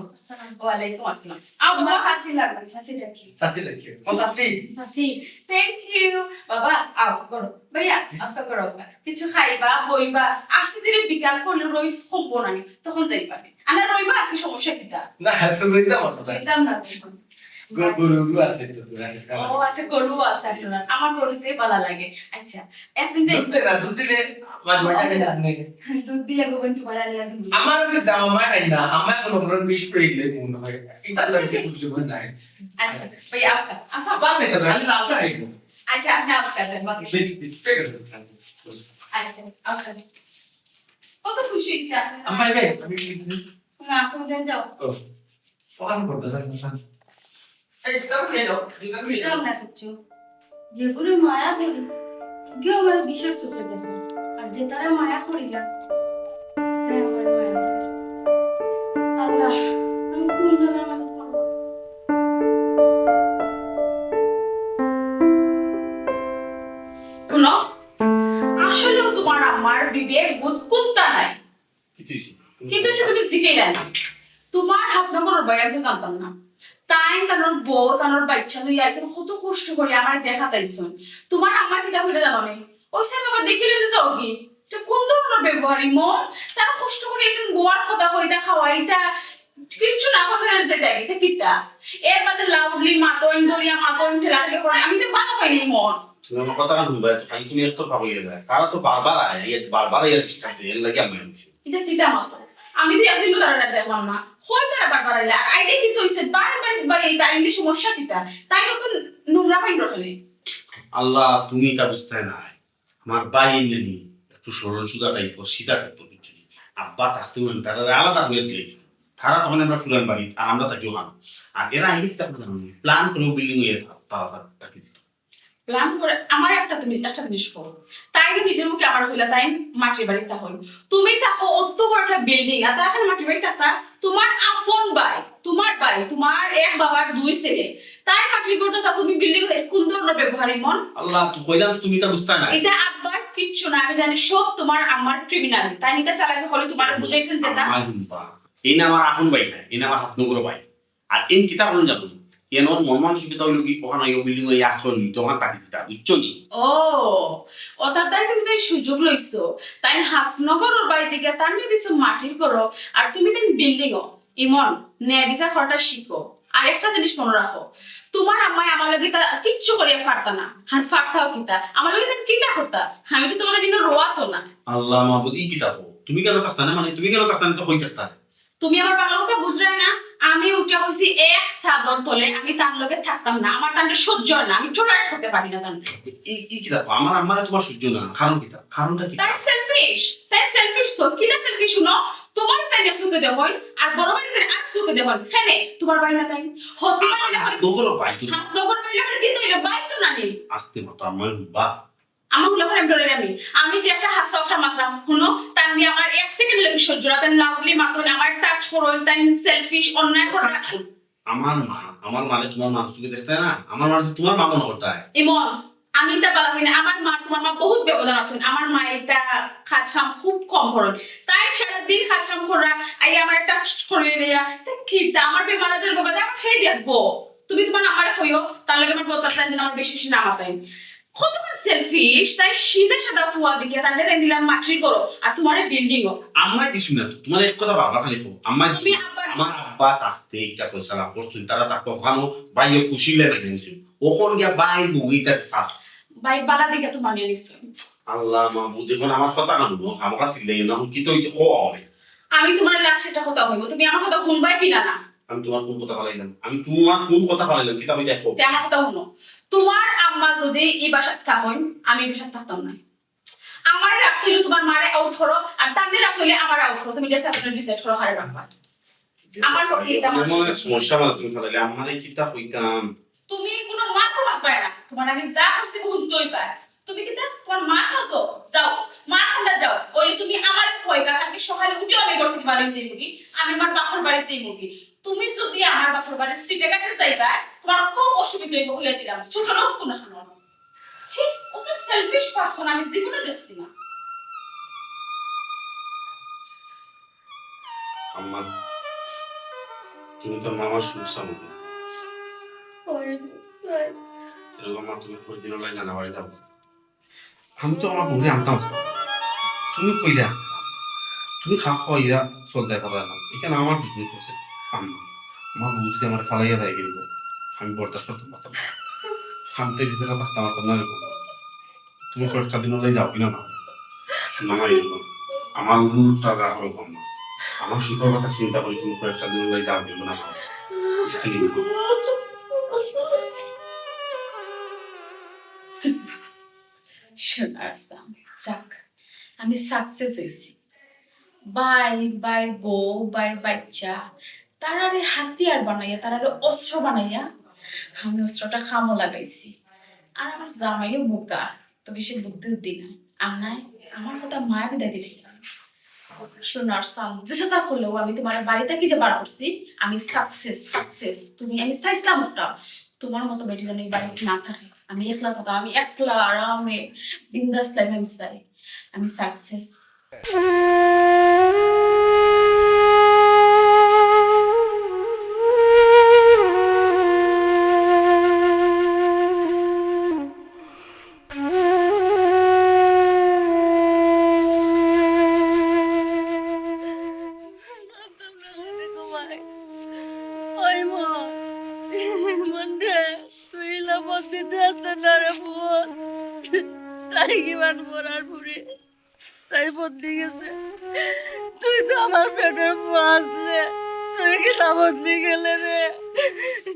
ওয়ালাইকুম আসসালাম। তোমার আব্বা হাসি লাগবে হাসি রাখি সাসি দেখি ও সাসি হাসি থ্যাংক ইউ বাবা। আও করো ভাইয়া আত্মা করো কিছু খাইবা বইবা, আসতে দিলে বিকাল পড়লে রই থমবো না তখন যাইবা আনা রইবা আজকে সমস্যা কিতা? না হাসল রইতা মত না একদম না গরু আছে তো আছে ও আচ্ছা গরু আছে আপনার, আমার গরু সে ভালো লাগে। আচ্ছা একদিন যাই দুধ দিলে মাঝ মাঝে নেই দুধ দিলে গো বোন তোমার আনিয়া দিবি। আমার তো দাম আমার খাই না আমার কোনো কোনো বিষ পড়ে গেলে মনে হয় এটা লাগে বুঝতে পারি না আচ্ছা ভাইয়া আপকা আপা বাদ দে তো আমি লাল চা খাইবো আচ্ছা আপনি আপকা দেন বাকি বিষ বিষ পেগে আচ্ছা আপকা কত খুশি হইছে আপনি? আমার ভাই আমি না তুমি যাও ও ফোন করতে জানি না এই কাম কে দাও এটা কি যাও না কিছু যেগুলো মায়া করি কেউ আমার বিশেষ চোখে দেখে আর যে তারা মায়া করি না তাই আমার মায়া করে। আল্লাহ আমি কোন জনের মায়া করবো? শুনো আসলেও তোমার আমার বিবেক বোধ কোনটা নাই, কিন্তু সে তুমি শিখেইলা না। তোমার হাত নম্বর বয়ান তো জানতাম না, তাই তানোর বউ তানোর বাচ্চা লইয়া আইছেন কত কষ্ট করে আমার দেখা তাইছুন। তোমার আম্মা কিতা হইলে জানো না ওই সাহেব বাবা দেখিলে যে যাও কি তো কোন ধরনের ব্যবহারী মন, তারা কষ্ট করে আইছেন গোয়ার কথা কইতা খাওয়াইতা কিচ্ছু না ভাবে যেতে এটা কিতা এর মাঝে লাউডলি মাতন দরিয়া মাতন ঠেলাঠেলি করে আমি তো ভালো পাইনি মন। তুমি আমার কথা শুনবা তো খালি তুমি একটু ভাবো যায় তারা তো বারবার আয় বারবার এর ডিস্টার্ব দেয় এর লাগে আমি এটা কিতা মতো আমি তো একদিনও তারা দেখলাম না, হয় তারা বারবার আইলে আর আইডে কিন্তু হইছে বারবার বা এই টাইমলি সমস্যা কিতা তাই নতুন নোংরা পাইন রাখলে। আল্লাহ তুমি এটা বুঝতে না আমার ভাই নেনি একটু সরল সুদা টাইপ সিধা টাইপ কিছু আব্বা থাকতে তারা আলাদা হয়ে দিয়েছে তারা তখন আমরা ফুলান বাড়ি আর আমরা তাকেও আনো আর এরা আইলে কি তারপর জানো প্ল্যান করে বিল্ডিং এ তারা তাকিয়েছিল প্ল্যান করে আমার একটা জিনিস করো, তাই তাইও নিজের মুখে আমার হইলা তাই মাটির বাড়ি তখন তুমি থাকো অত বড় একটা বিল্ডিং আর তার এখন মাটির বাড়ি থাকতা তোমার আপন ভাই তোমার এক বাবার দুই ছেলে তাই মাটির করতে তা তুমি বিল্ডিং কোন ধরনের ব্যবহার মন আল্লাহ তো কইলাম তুমি তা বুঝতা না এটা আব্বার কিচ্ছু না আমি জানি সব তোমার আমার ক্রিমিনাল তাই নিতে চালাকি হলে তোমার বুঝাইছেন যেটা আমার হুম্পা এই না আমার আপন ভাই না এই না আমার হাত নগর ভাই আর এই কিতাব বলুন যাবো কেন মন মানসিকতা হইলো কি ওখানে বিল্ডিং ওই আশ্রয় নিত ওখানে তাকি দিতা বুঝছো নি ও তাই তুমি তাই সুযোগ লইছো তাই হাতনগরের বাড়ি থেকে তার নিয়ে দিছো মাটির করো আর তুমি তাই বিল্ডিং ও ইমন নে বিচার করাটা শিখো আর একটা জিনিস মনে রাখো তোমার আম্মাই আমার লাগে তা কিচ্ছু করিয়া পারতা না আর পারতাও কিতা আমার লাগে তা কিতা করতা আমি তো তোমাদের জন্য রোয়াতো না আল্লাহ মাহবুদ ই কিতাব তুমি কেন থাকতা না মানে তুমি কেন থাকতা না তো হই থাকতা তুমি আমার বাংলা কথা বুঝলে না আমি উঠে হইছি এক সাদর তলে আমি তার লগে থাকতাম না আমার তান্ডে সহ্য হয় না আমি টলারেট করতে পারি না তান্ডে এই কিতাব আমার আমার তোমার সহ্য না কারণ কিতাব কারণটা কি তাই সেলফিশ তো কিনা সেলফিশ শুনো তোমার তাই না সুখে দেখুন আর বড় ভাইদের আর সুখে দেখুন ফেনে তোমার ভাই না তাই হতে পারলে নগর ভাই তো হাত নগর ভাই লাগে কি তৈলে ভাই তো না নেই আস্তে মতো আমার বা আমার হলো ঘরে ডরে আমি যে একটা হাসা ওঠা মাত্রাম শুনো তার নিয়ে আমার এক সেকেন্ড লাগে সহ্য না তাই লাভলি মাত্র আমার টাচ করুন তাই সেলফিশ অন্যায় করা আমার মানে তোমার মা সুখে দেখতে না আমার মানে তোমার মা মনে করতে হয় ইমন আমি তা বলবি না আমার মা তোমার মা বহুত ব্যবধান আছেন আমার মা এটা খাচ্ছাম খুব কম করেন তাই সারাদিন খাচ্ছাম করা আই আমার একটা করে দেয়া তা কি তা আমার বেমার আজার গোবাদে আমার খেয়ে দেখবো তুমি তোমার আমারে হইও তার লাগে আমার বলতে যেন আমার বেশি বেশি নামাতাই কতক্ষণ সেলফিশ তাই সিধা সাদা ফুয়া দিকে তাহলে তাই দিলাম মাটির করো আর তোমার বিল্ডিং ও আম্মাই দিছু না তো তোমার এক কথা বাবা খালি কো আম্মাই দিছু তুমি আব্বার আমার আব্বা তাকতে একটা ফয়সালা করছুন তারা তাকে ওখানো বাইয়ে কুশিলে রেখে নিছু ওখান গিয়া বাই বুগি তার সাথ ভাই বালা দিকে তো মানিয়ে নিশ্চয় আল্লাহ মাহবুদ এখন আমার কথা কানুন আমার কাছে লেগে না কি তো হইছে খোয়া হবে আমি তোমার লাস্ট এটা কথা হইব তুমি আমার কথা শুনবাই কিনা না আমি তোমার কোন কথা বলাইলাম আমি তোমার কোন কথা বলাইলাম কিতাবে দেখো তে আমার কথা শুনো তোমার আম্মা যদি এই বাসায় থাকেন আমি এই বাসায় থাকতাম না আমার রাখতে হইলে তোমার মারে আউট করো আর তাদের রাখতে হইলে আমার আউট করো তুমি জাস্ট আপনার ডিসাইড করো হারে রাখবা আমার পক্ষে এটা আমার সমস্যা মানে তুমি ফেলাইলে আমার এই কিতাব হইতাম তুমি কোনো মাথা মাখবা না তোমার আমি যা খুশি বহুত দই পাই তুমি কি তোমার মা খাও তো যাও মা খান্ডা যাও ওই তুমি আমার কইবা কালকে সকালে উঠে আমি ঘর থেকে বাড়ি যাই মুগি আমি আমার বাপের বাড়ি যাই মুগি তুমি যদি আমার বাপের বাড়ি সিটে কাটে যাইবা তোমার খুব অসুবিধা হইয়া দিলাম ছোট লোক কোন খানো ঠিক ও তো সেলফিশ পারসন আমি জীবনে দেখছি না আম্মা তুমি তো মামার সুখ সামনে এরকম মা তুমি প্রতিদিন লাই নানা বাড়ি যাবো আমি তো আমার বউরে আনতাম তুমি কইলে আনতাম তুমি খাওয়া ইয়া চলতে পারবে না এখানে আমার বিজনেস আছে আম্মা আমার বউ যদি আমার ফালাইয়া দেয় কিন্তু আমি বরদাস্ত করতে পারতাম না আমি তো রিজেকা থাকতে পারতাম না রে তুমি কয়েকটা দিন লাই যাও কিনা না নামাই আমার উন্নতটা রাখারও কম না আমার সুখের কথা চিন্তা করি তুমি কয়েকটা দিন লাই যাও কিন্তু না যাক আমি সাকসেস হয়েছি বাইর বউ বাইর বাচ্চা তারারে হাতিয়ার বানাইয়া তারারে অস্ত্র বানাইয়া আমি অস্ত্রটা খামো লাগাইছি আর আমার জামাইও বোকা তো বেশি বুদ্ধি উদ্দি না আর নাই আমার কথা মায়া বিদায় দিলে শোনার সাম যেটা করলেও আমি তোমার বাড়িতে কি যে বার করছি আমি সাকসেস তুমি আমি চাইছিলাম ওটা তোমার মতো বেটি যেন এই বাড়িতে না থাকে আমি একলা থাকতাম আমি একলা আরামে বিন্দাস লাইফ আমি চাই আমি সাকসেস তাই বদলি গেছে তুই তো আমার পেটের মাঝলে তুই কি না বদলি গেলে রে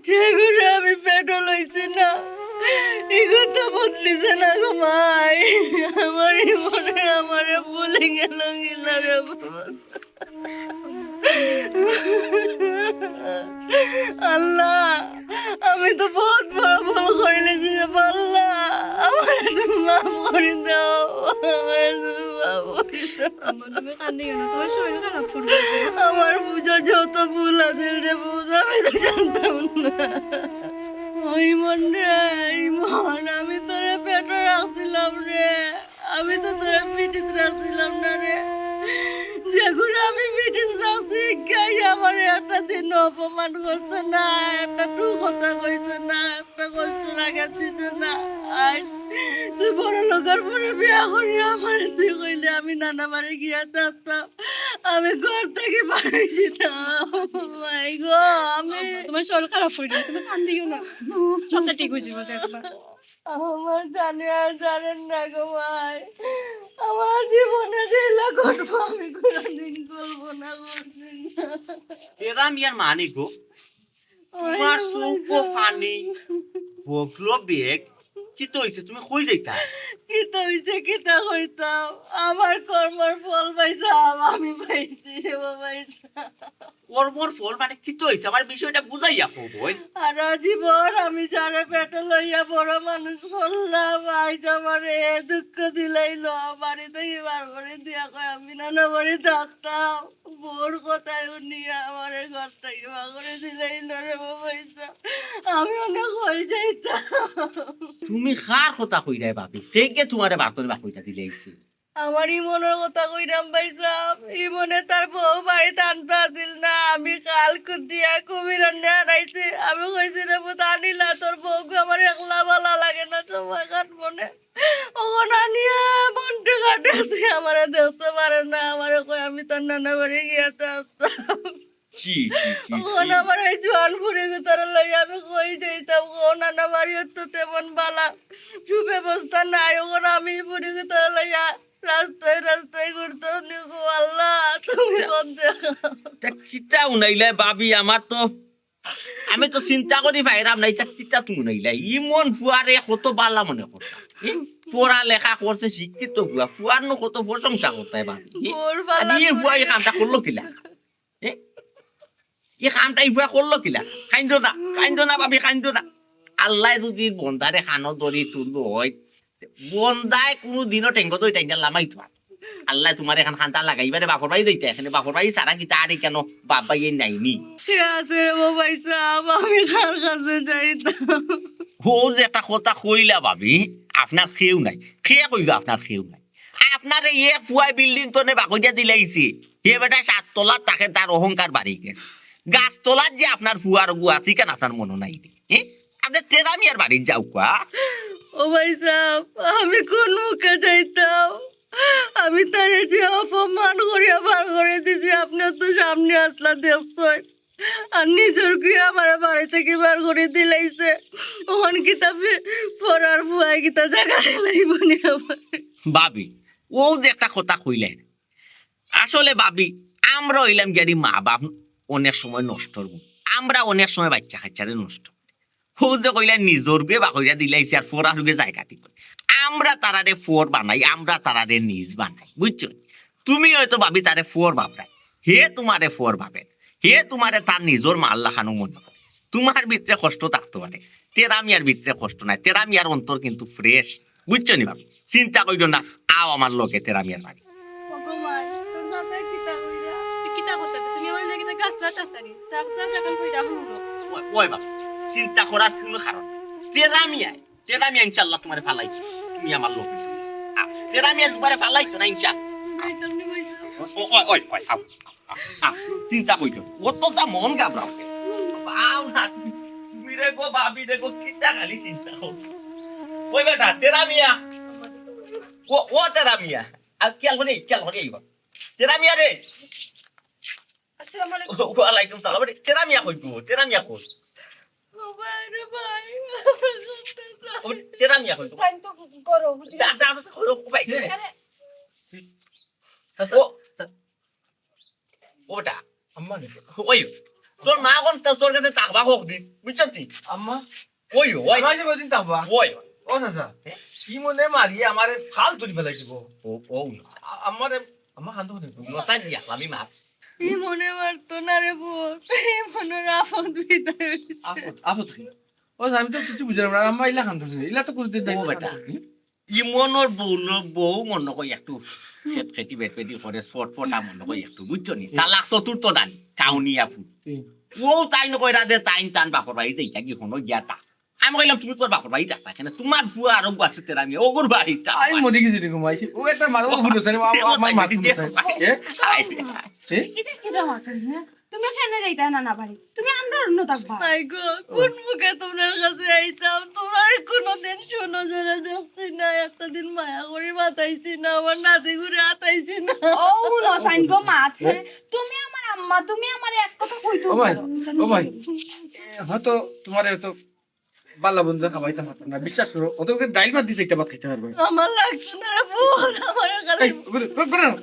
যেগুলো আমি পেটও লইছি না এগুলো তো বদলিছে না গো মাই আমার মনে আমারে ভুলে গেল গিলা রে আল্লাহ আমি তো বহুত বড় ভুল করে নিয়েছি রে আল্লাহ আমার মাফ করে দাও আমার তুমি মাফ করে দাও আম্মা তুমি কান্দিও না তোমার শরীর খারাপ করবে আমার বুঝো যত ভুল আছে রে বুঝ আমি তো জানতাম না ওই মন রে ইমন আমি তোরে পেটে রাখছিলাম রে আমি তো তোরে পিঠিত রাখছিলাম না রে যেগুলো আমি পিঠিত রাখছি গাই আমার একটা দিন অপমান করছে না একটা টু কথা কইছে না একটা কষ্ট রাখা দিছে না আজ তুই বড় লোকের পরে বিয়া করি আমার তুই কইলে আমি নানা বাড়ি গিয়া থাকতাম আমি ঘর থেকে বাড়ি যেতাম মাই গো আমি তোমার শরীর খারাপ হয়ে যাবে তুমি কান্দিও না সবটা ঠিক হয়ে যাবে দেখবা আমার জানি আর জানেন না গো ভাই আমার জীবনে যেগুলা করবো আমি কোনোদিন করবো না কোনদিন না তেরা মিয়ার মানে গো তোমার চৌকো পানি বকলো বেগ কি তো হইছে তুমি কই যাইতা কিতা হইছে কিতা হইতাম আমার কর্মর ফল পাইছাম আমি পাইছি রে পাইছা কর্মর ফল মানে কি তো হইছে আমার বিষয়টা বুঝাইয়া কই সারা জীবন আমি যারা পেটে লইয়া বড় মানুষ করলাম আইজ আমার এ দুঃখ দিলাইল বাড়ি থেকে বার করে দিয়া কয় আমি নানা বাড়ি থাকতাম বোর কথায় উনিয়া আমার ঘর থেকে বার করে দিলাইল রে পয়সা আমি অনেক হয়ে যাইতাম তুমি কার কথা কইরাই ভাবি থেকে তোমারে বাতরে বাকইতা দিলাইছে আমার ইমনের কথা কইরাম পাইছাম ইমনে তার বউ বাড়িতে আনতে আসিল না আমি কাল কুদিয়া কুমির হারাইছি আমি কইছি রে বুত আনিলা তোর বউকে আমার একলা ভালো লাগে না সময় কাটবো না ওখানে আনিয়া মনটা কাটেছি আমার দেখতে পারে না আমার কই আমি তার নানা বাড়ি গিয়ে আসতাম জি ওখানে আমার এই জোয়ান বুড়ি তারা লইয়া আমি কই যাইতাম ও নানা বাড়িও তো তেমন বালা সুব্যবস্থা নাই ওখানে আমি বুড়ি তারা লইয়া রাস্তায় রাস্তায় ঘুরতাম নিগো আল্লাহ তুমি কোন দেখা তা কিতা উনাইলে ভাবি আমার তো আমি তো চিন্তা করি ভাইরাম নাই তা কিতা তুমি উনাইলে ইমন ফুয়ারে কত বালা মনে করতাম পড়া লেখা করছে শিক্ষিত ফুয়া ফুয়ার নো কত প্রশংসা করতাই ভাবি বোর বালা এই ফুয়া এই কামটা করলো কিলা এই কামটা এই ফুয়া করলো কিলা কাইন্দ না ভাবি কাইন্দ না আল্লাহ যদি বন্দারে খানো দরি তুললো হয় বন্দায় কোনো দিনও টেঙ্গ তো টাইনা লামাই থা আল্লাহ তোমার এখন খান্তা লাগাইবারে বাপর বাড়ি দিতে এখানে বাপর বাড়ি সারা কি তার কেন বাবা ইয়ে নাইনি সে আছে রে বাবাই সাহেব আমি কার কাছে যাইতাম ও যে একটা কথা কইলা ভাবি আপনার খেউ নাই খেয়ে কইবা আপনার খেউ নাই আপনার ইয়ে ফুয়াই বিল্ডিং তো নে বাকইয়া দিলাইছে হে বেটা 7 তলা তাকে তার অহংকার বাড়ি গেছে গাছ তলার যে আপনার ফুয়ার গু আছি কেন আপনার মনে নাই হ্যাঁ আপনি তেরামিয়ার বাড়ি যাও কা ও ভাই সাহেব আমি কোন মুখে যাইতাম আমি তারে যে অপমান করিয়া বার করে দিছি আপনার তো সামনে আসলা দেখছই আর নিজের কি আমার বাড়ি থেকে বার করে দিলাইছে ওখান কিতাবে পড়ার ফুয়াই কিতা জায়গা দিলাইব নি আমার ভাবি ও যে একটা কথা কইলেন আসলে ভাবি আমরা হইলাম গিয়ারি মা বাপ অনেক সময় নষ্ট হবো আমরা অনেক সময় বাচ্চা কাচ্চারে নষ্ট ও যে কইলেন নিজর গে বাকইরা দিলাইছে আর ফোরার গে জায়গা দিব আমরা তারারে ফোর বানাই আমরা তারারে নিজ বানাই বুঝছো তুমি হয়তো ভাবি তারে ফোর ভাবরাই হে তোমারে ফোর ভাবে হে তোমারে তার নিজর মাল্লা খানো মনে করে তোমার ভিতরে কষ্ট থাকতে পারে তেরামিয়ার ভিতরে কষ্ট নাই তেরামিয়ার অন্তর কিন্তু ফ্রেশ বুঝছো নি ভাবি চিন্তা করিও না আও আমার লোকে তেরামিয়ার বাড়ি ভগবান তোর জামা কিতা হইরা তুই কিতা করতে তুমি আমার লাগি তা গাছটা তাড়াতাড়ি সাকসা যখন কইরা হলো ওই বাবা চিন্তা করার কোনো কারণ তেরামিয়া ইনশাল্লাহ তোমারে ফালাই তুমি আমার লোক তেরামিয়া তোমারে ফালাই তো না ইনশাল্লাহ ওই আও চিন্তা কইতো অতটা মন ঘাবড়াও বাও না তুমি রে গো ভাবি রে গো কিতা খালি চিন্তা কর ওই বেটা তেরামিয়া ও তেরামিয়া আর খেয়াল করে এইবার তেরামিয়া রে আসসালামু আলাইকুম ওয়ালাইকুম সালাম তেরামিয়া কইতো তেরামিয়া কই ও ভাই রে ভাই তেরামিয়া কইতো টাইম তো করো ওটা আম্মা নি ওই তোর মা কোন তোর কাছে তাকবা হোক দিন বুঝছিস আম্মা ওই ওই মাঝে বদিন তাবা ওই ও চাচা কি মনে মারিয়ে আমারে খাল তুলি ফেলাই দিব ও ও আমারে আমার হান্ত হতে নসাই দিয়া আমি মা ই মনে মারতো না রে বোন ই মনে আপদ বিদায় হইছে আপত আপত কি ও আমি তো কিছু বুঝলাম না আম্মা ইলা খান্ত ইলা তো করে দিই ও বেটা ইমনের বউ মনে করি একটু খেতি বেটি করে ফটা মনে করি একটু বুঝছো নি চালাক চতুর্থ দান টাউনিয়া ফুল ও তাই নকই রাধে তাইন টান বাপর বাড়িতে ইটা কি কোনো গিয়া তা আমি কইলাম তুমি তোর বাপর বাড়ি থাকতা কেন তোমার ফুয়া আরো আছে তেরা আমি ওগুর বাড়ি তা আই মদি কিছু নি ঘুমাইছি ও একটা মারো ফুলো সানি আমার মাটি এটা কেডা মাথা হ্যাঁ তুমি কেন যাইতা না না বাড়ি তুমি আমরা অন্য থাকবা মাই গো কোন মুখে তোমার কাছে আইতাম তোমার কোনোদিন শোনো জোরে যাচ্ছি না একটা দিন মায়া করে মাতাইছি না আমার নাতি ঘুরে আতাইছি না ও নো সাইন গো মাত হ্যাঁ তুমি আমার আম্মা তুমি আমার এক কথা কইতো ও ভাই ও ভাই হয়তো তোমার তো বালা বন্ধু খাবাইতে পারতাম না বিশ্বাস করো ওদেরকে ডাইল ভাত দিছে একটা ভাত খাইতে পারবে আমার লাগছে না রে বোন আমার খালি এই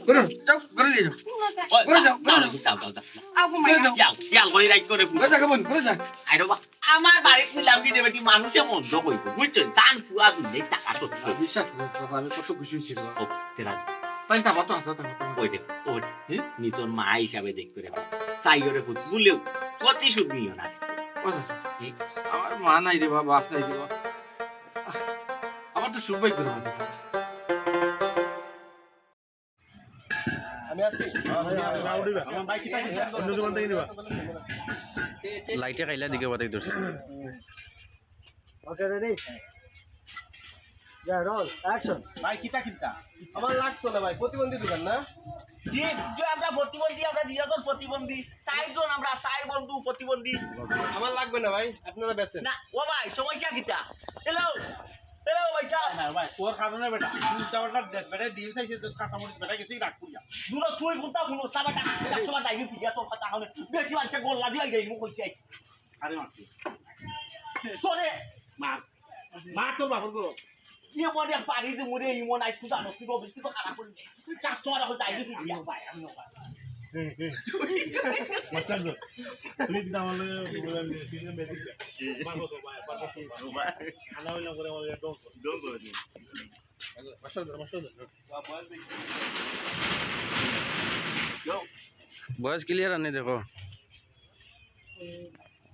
করো যাও করে দিয়ে যাও করে যাও আবু মাইয়া ইয়াল করে রাইট করে করে যাও বোন করে যাও আইরো বা আমার বাড়ি কইলাম কি দেবেটি মানুষে মন্দ কইব বুঝছো টান ফুয়া দিলে টাকা সত্যি বিশ্বাস করো আমি কত খুশি হইছি ও তেরা তাই তা বাতো আছে তা ওই দেখ ওই নিজের মা হিসাবে দেখ করে সাইয়রে পুত বলেও কতি সুদ নিও না আমার মা নাই রে বাবা বাপ নাই রে বাবা আমার তো সুবাই করে মাথা লাইটে খাইলা দিকে বাতাই ধরছে ওকে রেডি যা রোল অ্যাকশন ভাই কিতা কিতা আমার লাগতো না ভাই প্রতিবন্ধী দোকান না জি যে আমরা প্রতিবন্ধী আমরা দিয়াদর প্রতিবন্ধী সাইজন আমরা সাই বন্ধু প্রতিবন্ধী আমার লাগবে না ভাই আপনারা বেচেন না ও ভাই সমস্যা কিতা হ্যালো হ্যালো ভাই চা না ভাই তোর কারণে বেটা তুই চাওয়াটা বেটা ডিম চাইছে তো কাঁচা মরিচ বেটা গেছি রাখ পুজা দূর তুই কোনটা কোন সাবাটা কাস্টমার যাইবি পিয়া তোর কথা হলে বেশি বাচ্চা গোল লাগি আই যাইবো কইছি আরে মারছি তোরে মার মার তোর বাপর গো কি মনে পারি যে মরে ইমন আইছ তুই জানোস তুই অবশ্যই তো খারাপ করে তুই কাস্টমার হল যাইবি পিয়া ভাই আমি না মাস্টার তুই দিদা আমালে বলেন দিন বেদিক মারবো তো ভাই পারবো ভাই খানা হইলো করে আমাকে ডোন করে দিন মাস্টার বয়স ক্লিয়ার আনে দেখো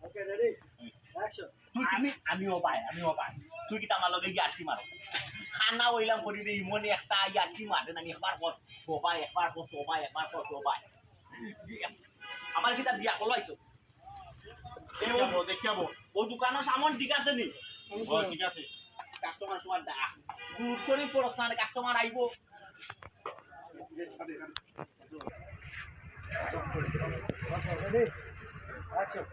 ওকে রেডি অ্যাকশন তুই আমিও ভাই তুই কি আমার লগে ইয়ার্কি মারো খানা হইলাম করি রে ইমনে একটা ইয়ার্কি মারে না একবার পর সবাই একবার পর সবাই আমার কিতা বিয়া করলো আইছো দেখাবো ও দোকানের সামান ঠিক আছে নি ঠিক আছে কাস্টমার তোমার গুরুত্বরই পড়ছ না কাস্টমার আইবো রেডি অ্যাকশন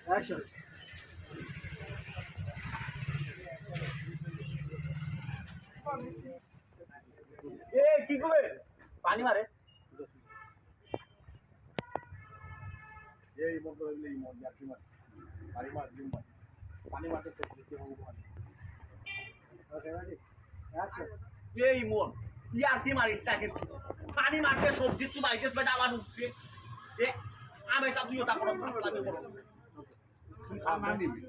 অ্যাকশন এ কি করবে পানি মারে এই মত হইলে এই মত ইয়ার্কি মার পানি মার দিন মার পানি মারতে তো দেখতে হবে ওকে রেডি অ্যাকশন এই মন ইয়ার্কি মারিস না কিন্তু পানি মারতে সবজি তুই বাইতেছ বেটা আমার উঠছে এ আমি তা তুই ওটা করছ আমি করব তুই খানা নিবি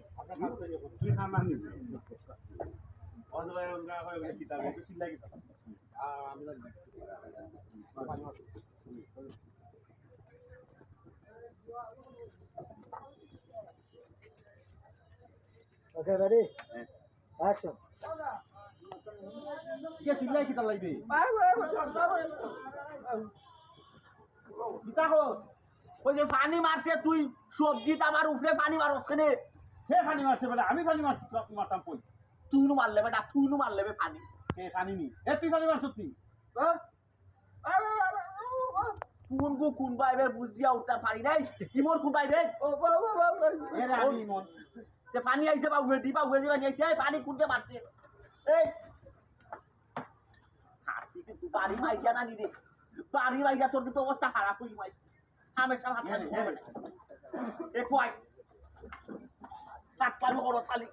তুই খানা নিবি অজবাই রঙা হয় কিতাব একটু চিল্লাই কিতাব আমি জানি পানি মার ওকে রেডি অ্যাকশন কে চিল্লাই কিতাব লাগবে কিতা হো ওই যে পানি মারতে তুই সবজি আমার উপরে পানি মারছ কেনে কে পানি মারছে বেটা আমি পানি মারতাম কই তুই নু মারলে বেটা তুই নু মারলে বে পানি কে পানি নি এ তুই পানি মারছ তুই কোন বাইবে বুঝিয়া উঠতে পারি নাই ইমোর কোন বাইবে এরে আমি মন যে পানি আইছে বা উড়ে দিবা পানি আইছে এই পানি কোনতে মারছে এই হাসি কি বাড়ি মাইয়া না নি রে বাড়ি মাইয়া তোর তো অবস্থা খারাপ হই মাই আমি সব হাত ধরে এ কই কাট কামি করো খালি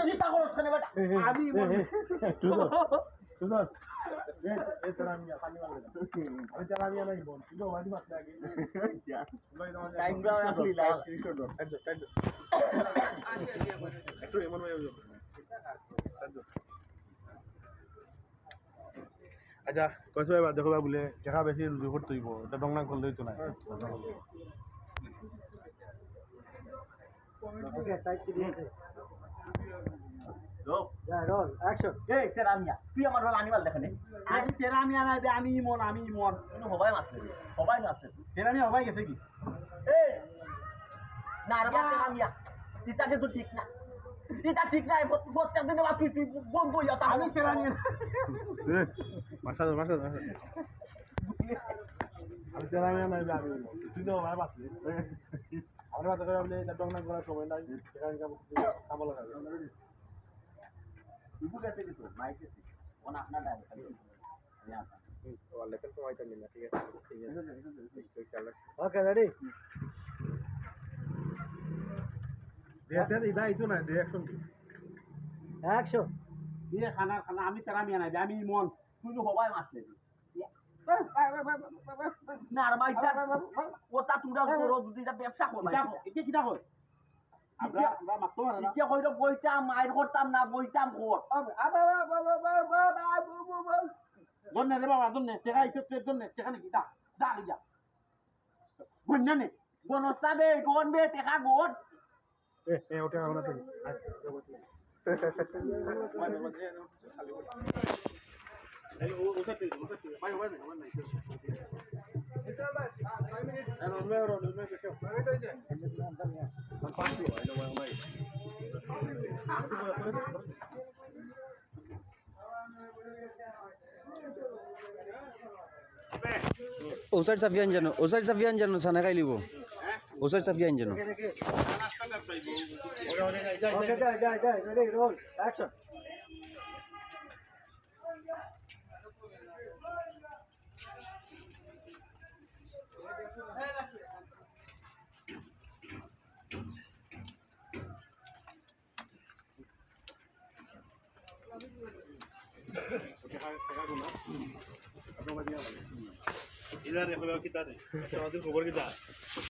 নিতা করো কেন বেটা আমি সুন্দর এই তোরা আমি পানি মারবে আমি তোরা আমি নাই বল তুই ওয়াদি মারতে আগে টাইম দাও রাখলি লাও একটু এমন হয়ে যাবে আচ্ছা কইছো এবার দেখো বলে দেখা বেশি রুজু করতে হইব এটা ডংনা করলে তো না ওকে টাইট কি দিয়েছে রোল যা রোল অ্যাকশন এই তেরা মিয়া তুই আমার রোল আনিবাল দেখেন আমি তেরা মিয়া নাই আমি ইমন কিন্তু হবাই মারতে হবাই মারতে তেরা মিয়া হবাই গেছে কি এই না রে বাবা তেরা মিয়া তিতাকে তো ঠিক না তিতা ঠিক নাই প্রত্যেক দিন বা তুই বন্ধ হইয়া তা আমি তেরা মিয়া মাসা আমি তেরা মিয়া নাই আমি ইমন তুই তো ভাই বাসলি আমার বাদ করে আপনি এটা ডংনা করার সময় নাই সেখানে কাম লাগা ইবু গেছে কি তো মাইকে কোন আপনার ডাইরেক্ট খালি লেখেন তো আইতা না ঠিক আছে ওকে রেডি দেখেন ইদা ইতো না রিঅ্যাকশন কি অ্যাকশন দিয়ে খানা আমি তেরা মিয়া নাই আমি ইমন তুই তো হবাই মারতে না আর মাইটা ওটা তোমরা করো দুইটা ব্যবসা করো এটা কিটা কই আমরা মাত্র না ইকে কইলো বইতাম মাইর করতাম না বইতাম কর দন্নে রে বাবা দন্নে টেকা ইতো দন্নে টেকা নাকি দা দা লিয়া বন্নে নে গনসাবে গনবে টেকা গন ওটা আমরা তো ওসাইড সাফিয়ান জানো সানা খাই লিব ওসাইড সাফিয়ান জানো ওকে যাই রেডি রোল অ্যাকশন ইদারে খবর কিতা দে আমাদের খবর কিতা